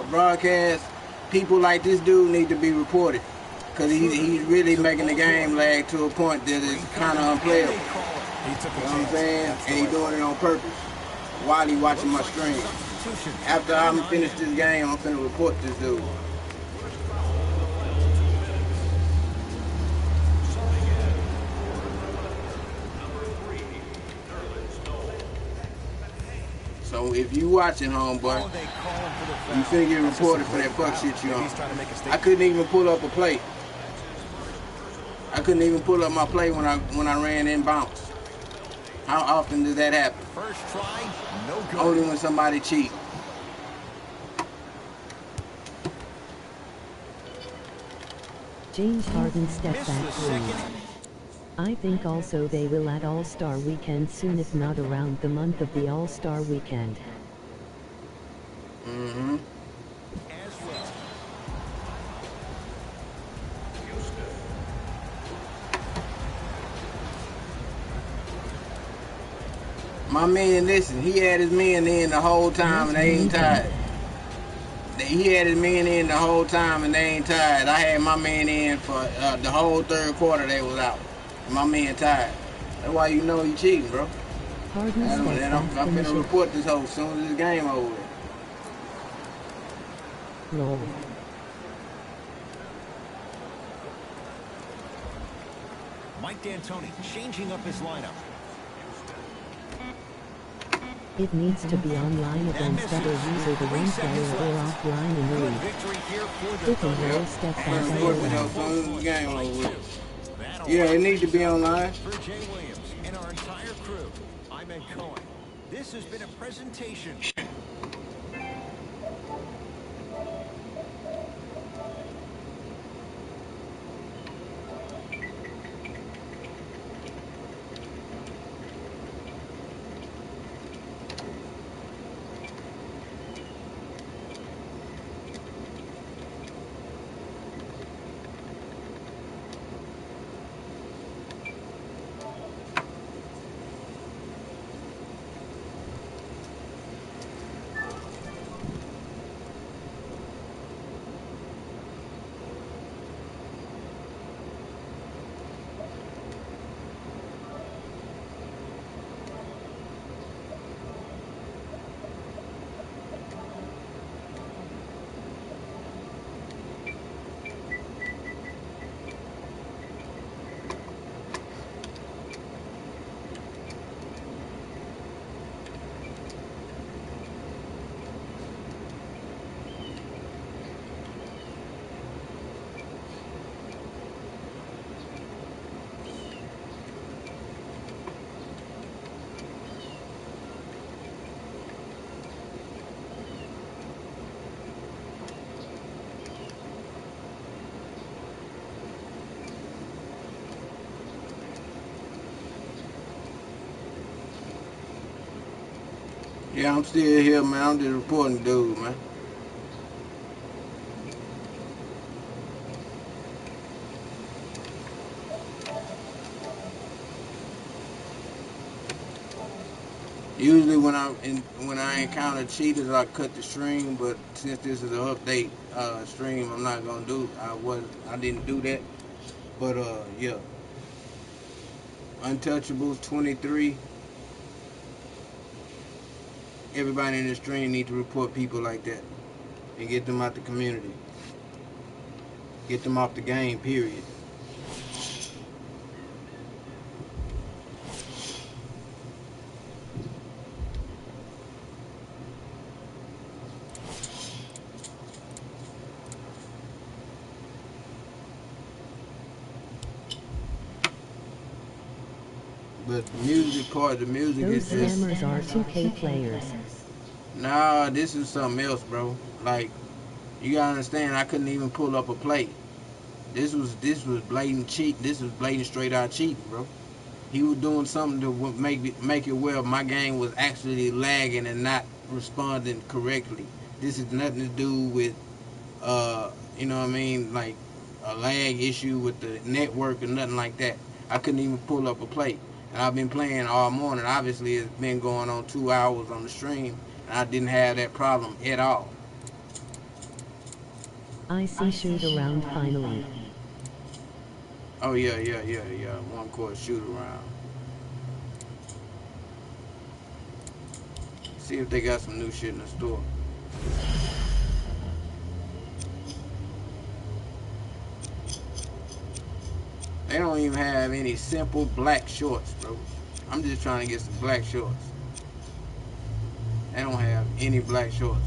broadcast, people like this dude need to be reported, cause he's really making the game lag to a point that is kind of unplayable. He took a You know what I'm chance. saying? And he's doing it on purpose while he watching my stream. After I'm finished this game, I'm finna report this dude. Number 3, Nerlens if you watching, homeboy, Oh, they call him for the foul. you finna get That's just reported a for that fuck great shit you foul. on. Maybe he's trying to make a I statement. couldn't even pull up a plate. I couldn't even pull up my play when I ran in bounce. How often does that happen? First try, no good. Only when somebody cheat. James Harden step Missed back the threes. second. I think also they will at All-Star Weekend soon, if not around the month of the All-Star Weekend. Mm-hmm. As well. My man, listen, he had his men in the whole time and they ain't tired. He had his men in the whole time and they ain't tired. I had my man in for the whole third quarter. They was out. My man tired. That's why you know he cheating, bro. Harden And step I'm back finna finisher. report this whole soon as this game over. Lol. Mike D'Antoni changing up his lineup. It needs to be online That against misses. other user, the 3 one seconds player, or left. offline in the Good league. victory here for the Pick and Thunder. roll step I'm back finna report this IOL. whole soon as this game over. That'll Yeah, it lock need to things be up. online. For Jay Williams and our entire crew, I'm Ed Cohen. This has been a presentation. Yeah, I'm still here, man. I'm just reporting dude, man. Usually when I encounter cheaters, I cut the stream. But since this is an update stream, I'm not gonna do. I didn't do that. But yeah, Untouchables 23. Everybody in the stream need to report people like that and get them out the community. Get them off the game. Period. But the music part, the music Those is just. scammers are 2K players. Nah, this is something else, bro. Like, you gotta understand, I couldn't even pull up a play. This was blatant cheat. This was blatant straight out cheating, bro. He was doing something to make it well my game was actually lagging and not responding correctly. This is nothing to do with you know what I mean, like a lag issue with the network or nothing like that. I couldn't even pull up a play. And I've been playing all morning. Obviously, it's been going on 2 hours on the stream, and I didn't have that problem at all. I see shoot around finally. Oh yeah. One court shoot around. See if they got some new shit in the store. They don't even have any simple black shorts, bro. I'm just trying to get some black shorts. They don't have any black shorts.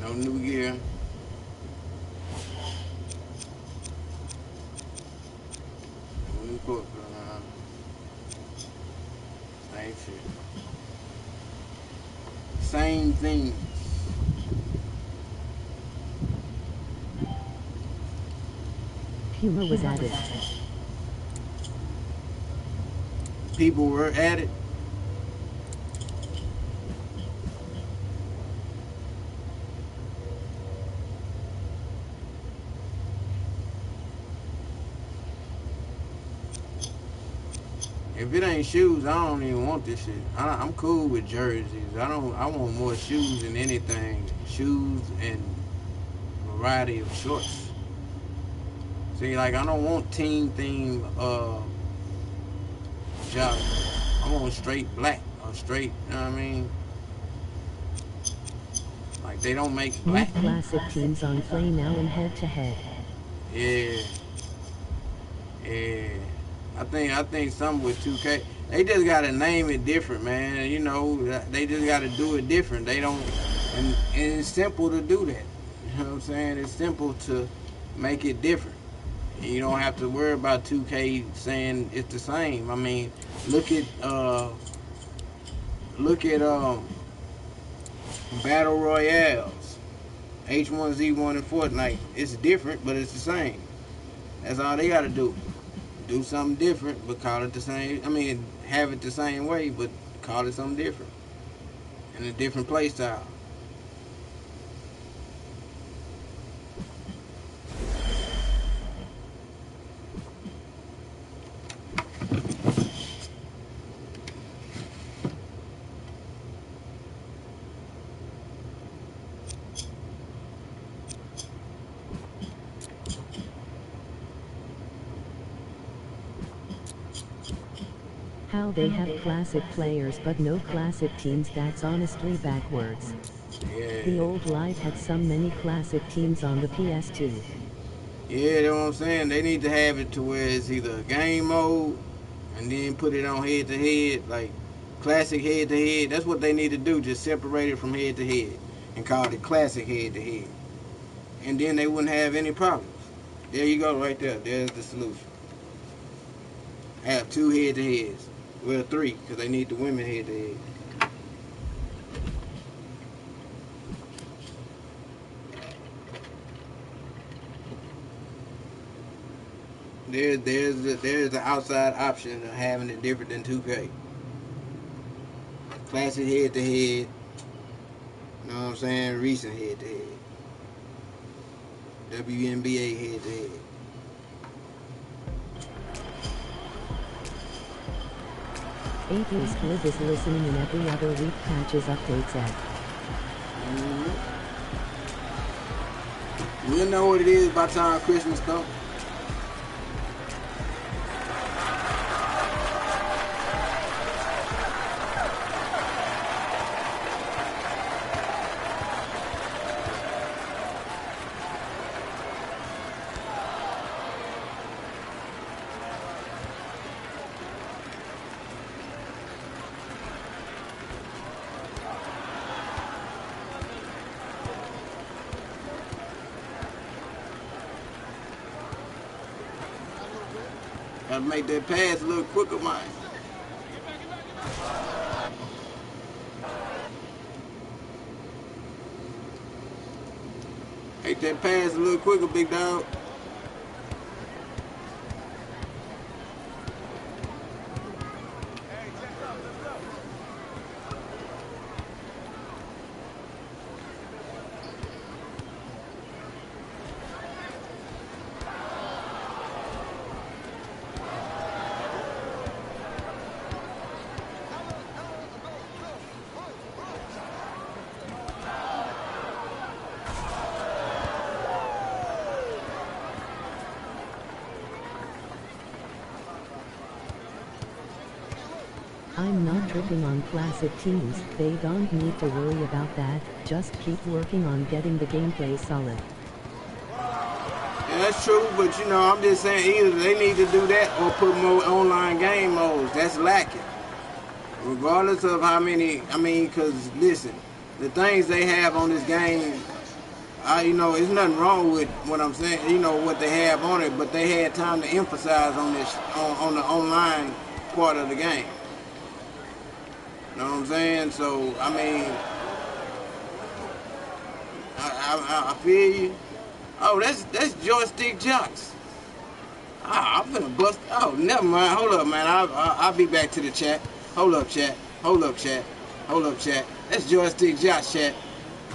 No new gear. No new court. Same shit. Same thing. Humor was added. People were added. If it ain't shoes, I don't even want this shit. I'm cool with jerseys. I want more shoes than anything. Shoes and variety of shorts. See, like I don't want team theme joggers. I want straight black or straight. You know what I mean? Like they don't make black. New classic teams on play now in head-to-head. Yeah. Yeah. I think something with 2K. They just gotta name it different, man. You know, they just gotta do it different. They don't, and it's simple to do that. You know what I'm saying? It's simple to make it different. You don't have to worry about 2K saying it's the same. I mean, look at battle royales, H1Z1 and Fortnite. It's different, but it's the same. That's all they gotta do. Do something different, but call it the same. I mean, have it the same way, but call it something different and a different play style. How they have classic players but no classic teams, that's honestly backwards. Yeah. The old Live had so many classic teams on the PS2. Yeah, that's what I'm saying. They need to have it to where it's either a game mode and then put it on head to head, like classic head to head. That's what they need to do. Just separate it from head to head and call it classic head to head. And then they wouldn't have any problems. There you go, right there. There's the solution. Have 2 head to heads. Well, 3, because they need the women head to head. There's the outside option of having it different than 2K. Classic head to head. You know what I'm saying? Recent head to head. WNBA head to head. Atheist Live is listening in every other week. Patches updates at. We'll know what it is by time Christmas comes. Gotta make that pass a little quicker, man. Make that pass a little quicker, big dog. I'm not tripping on classic teams, they don't need to worry about that, just keep working on getting the gameplay solid. That's true, but you know, I'm just saying either they need to do that or put more online game modes. That's lacking. Regardless of how many, I mean, because listen, the things they have on this game, you know, it's nothing wrong with what I'm saying, you know, what they have on it, but they had time to emphasize on this, on the online part of the game. You know what I'm saying? So, I mean, I feel you. Oh, that's joystick jocks. I'm finna bust. Oh, never mind. Hold up, man. I'll be back to the chat. Hold up, chat. Hold up, chat. Hold up, chat. That's joystick jocks, chat.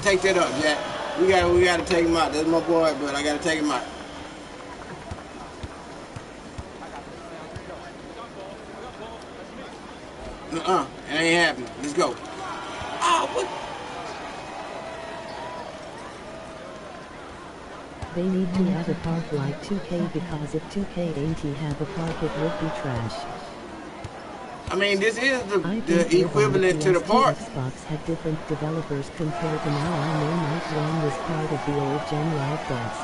Take that up, Jack. We gotta take him out. That's my boy, but I gotta take him out. It ain't happening. Let's go. Oh, what? They need to have a park like 2K because if 2K ain't have a park it would be trash. I mean, this is I the equivalent to the park. Xbox had different developers compared to now. I know Night One was part of the old gen live bus.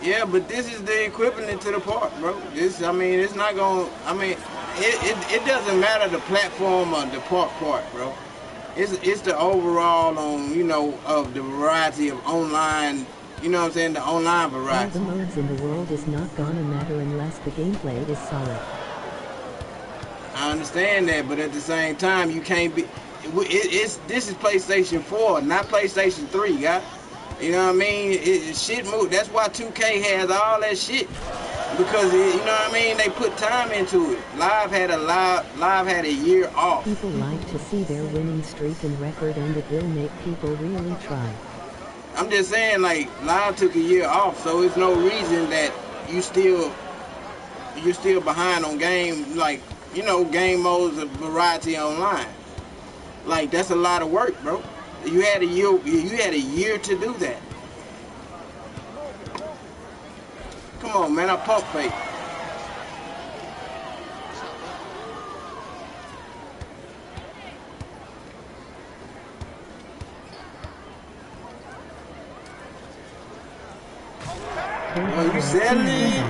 Yeah, but this is the equivalent to the park, bro. This, I mean, it's not gonna. I mean, it doesn't matter the platform or the park part, bro. It's the overall on, you know, of the variety of online. You know what I'm saying? The online All variety. the modes in the world is not gonna matter unless the gameplay is solid. I understand that, but at the same time, you can't be. This is PlayStation 4, not PlayStation 3, guys. You know what I mean? Shit move. That's why 2K has all that shit, because you know what I mean. They put time into it. Live had a year off. People like to see their winning streak and record, and it will make people really try. I'm just saying, like, Live took a year off, so it's no reason that you're still behind on game, like, you know, game modes of variety online. Like, that's a lot of work, bro. You had a year to do that. Come on, man, I pump fake. You selling it?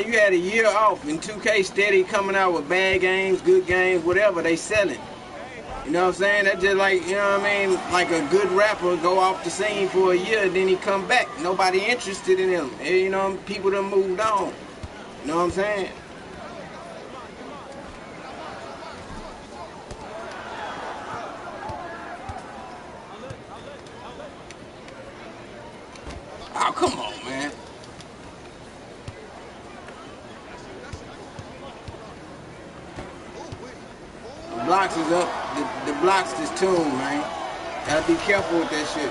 You had a year off, and 2K steady coming out with bad games, good games, whatever. They selling. You know what I'm saying? That's just like, you know what I mean? Like a good rapper go off the scene for a year, then he come back. Nobody interested in him. You know, people done moved on. You know what I'm saying? Oh, come on, man. The blocks is up. The blocks is tuned, man. Gotta be careful with that shit.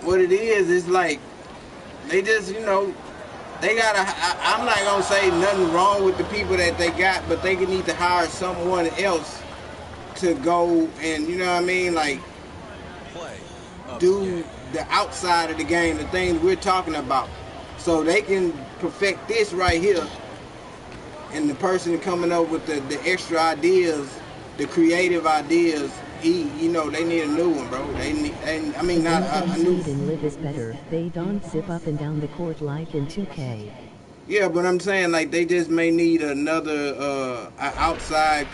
What it is like they just, you know, they gotta. I'm not gonna say nothing wrong with the people that they got, but they need to hire someone else to go and, you know what I mean, like, do the outside of the game, the things we're talking about, so they can perfect this right here. And the person coming up with the extra ideas, the creative ideas, you know, they need a new one, bro. I mean, not a new. And live is better. They don't zip up and down the court like in 2K. Yeah, but I'm saying, like, they just may need another outside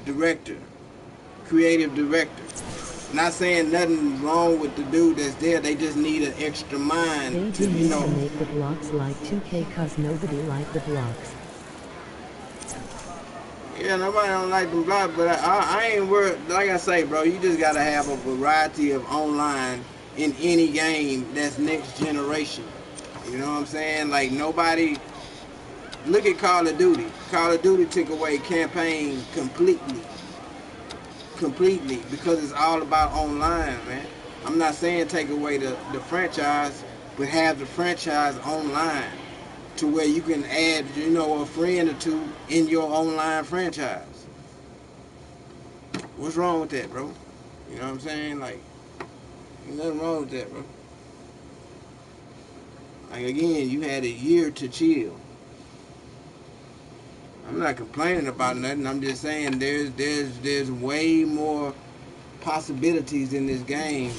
director, creative director. Not saying nothing wrong with the dude that's there. They just need an extra mind. They do need to make the blocks like 2K, cause nobody like the blocks. Yeah, nobody don't like them blocks, but I ain't worried. Like I say, bro, you just gotta have a variety of online in any game that's next generation. You know what I'm saying? Like, nobody. Look at Call of Duty. Call of Duty took away campaign completely, because it's all about online, man. I'm not saying take away the franchise, but have the franchise online, to where you can add, you know, a friend or two in your online franchise. What's wrong with that, bro? You know what I'm saying? Like, there's nothing wrong with that, bro. Like again, you had a year to chill. I'm not complaining about nothing. I'm just saying there's way more possibilities in this game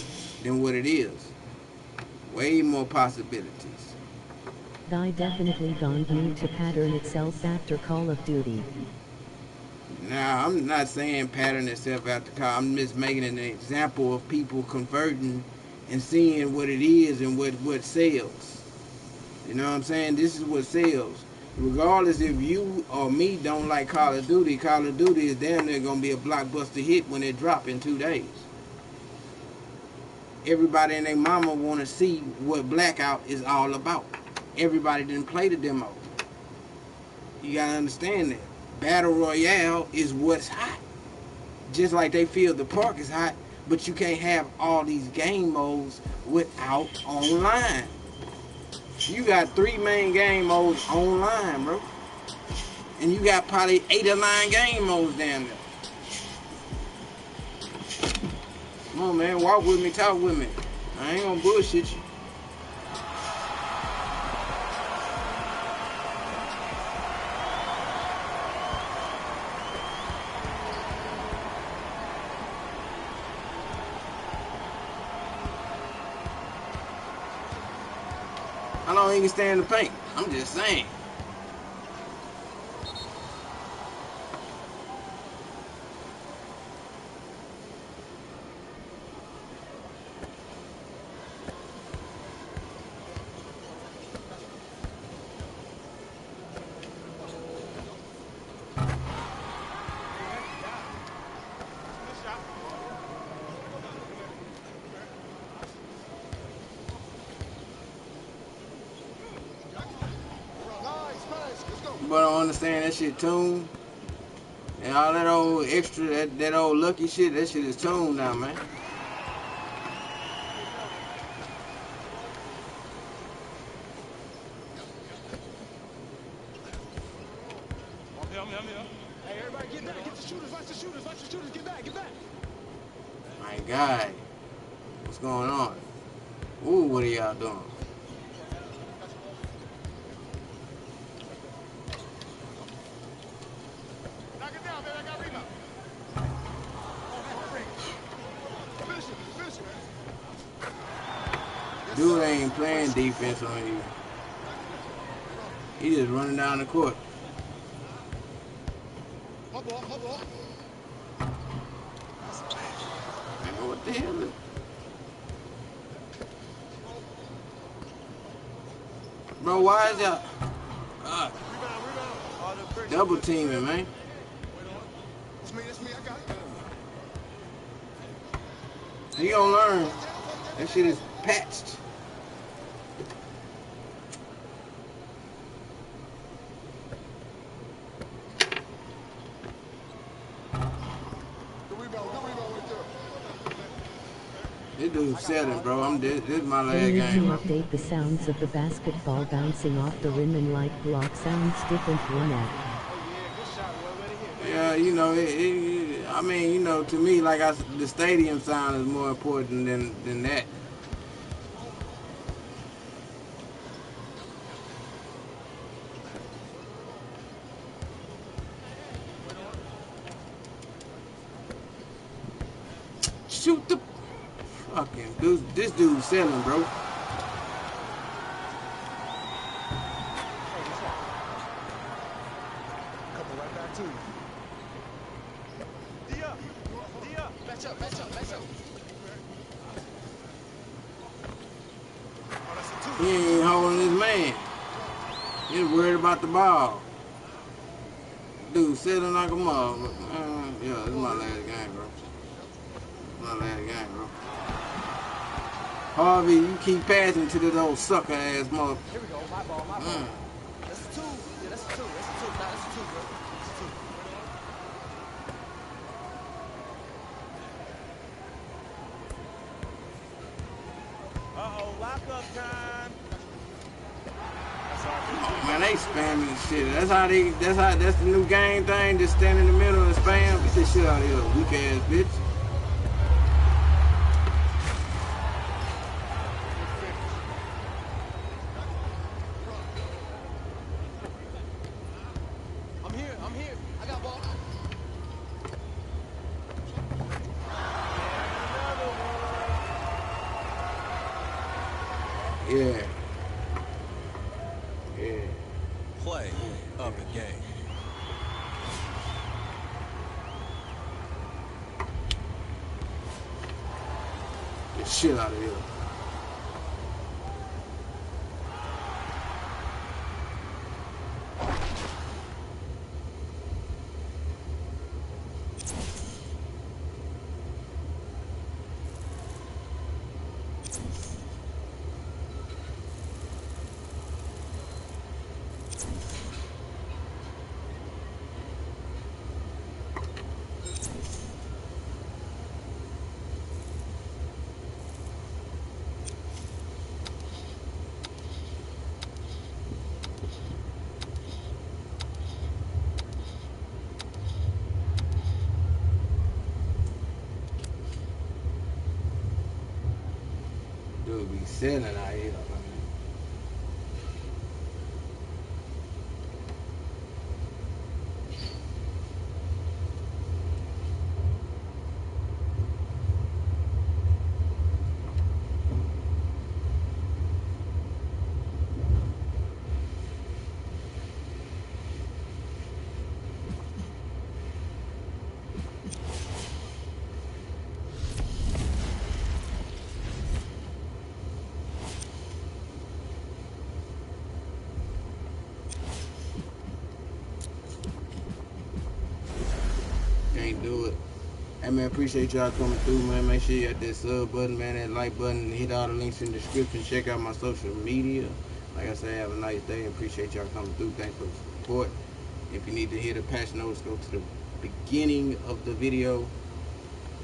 than what it is. Way more possibilities. Guy definitely don't need to pattern itself after Call of Duty. Now, I'm not saying pattern itself after call. I'm just making an example of people converting and seeing what it is and what sells. You know what I'm saying? This is what sells. Regardless if you or me don't like Call of Duty is damn near going to be a blockbuster hit when it drop in 2 days. Everybody and their mama want to see what Blackout is all about. Everybody didn't play the demo. You got to understand that. Battle Royale is what's hot. Just like they feel the park is hot, but you can't have all these game modes without online. You got 3 main game modes online, bro. And you got probably 8 or 9 game modes down there. Come on, man. Walk with me, talk with me. I ain't gonna bullshit you. How long he can stand the paint? I'm just saying. But I don't understand that shit tuned. And all that old extra, that old lucky shit, that shit is tuned now, man. Hey, everybody get back. Get the shooters. Watch the shooters. Watch the shooters. Get back. Get back. My God. What's going on? Ooh, what are y'all doing? Knock it down, man. I got rebound. Finish it. Finish it. Dude ain't playing defense on you. He just running down the court. My ball. My ball. Man, what the hell is... Bro, why is y'all... double teaming, man. It's me. I got it. He gonna learn. That shit is patched. Good rebound right there. This dude's selling, bro. This is my last They need to game, bro. update the sounds of the basketball bouncing off the rim and like block sounds different one at. Yeah, you know, I mean, you know, to me, like the stadium sound is more important than that. Shoot the fucking dude. This dude's selling, bro. Coming right back to you. Dia. Match up. He ain't holding his man. He's worried about the ball. Dude, selling like a mother. Yeah, this is my last game, bro. My last game, bro. Harvey, you keep passing to this old sucker ass mother. Here we go, my ball. That's a 2. Yeah, that's a 2. Nah, that's a 2, bro. That's a 2. Uh-oh, lockup time. Oh, man, they spamming shit. That's the new game thing. Just stand in the middle and spam. Get this shit out of here, weak ass bitch. Yeah. Yeah. Play of the game. Get shit out of here. Dude be selling out here, man. Can't do it. Hey man, appreciate y'all coming through, man. Make sure you hit that sub button, man, that like button, hit all the links in the description. Check out my social media. Like I said, have a nice day. Appreciate y'all coming through. Thanks for the support. If you need to hear the patch notes, go to the beginning of the video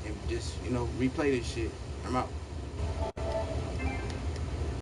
and just, replay this shit. I'm out.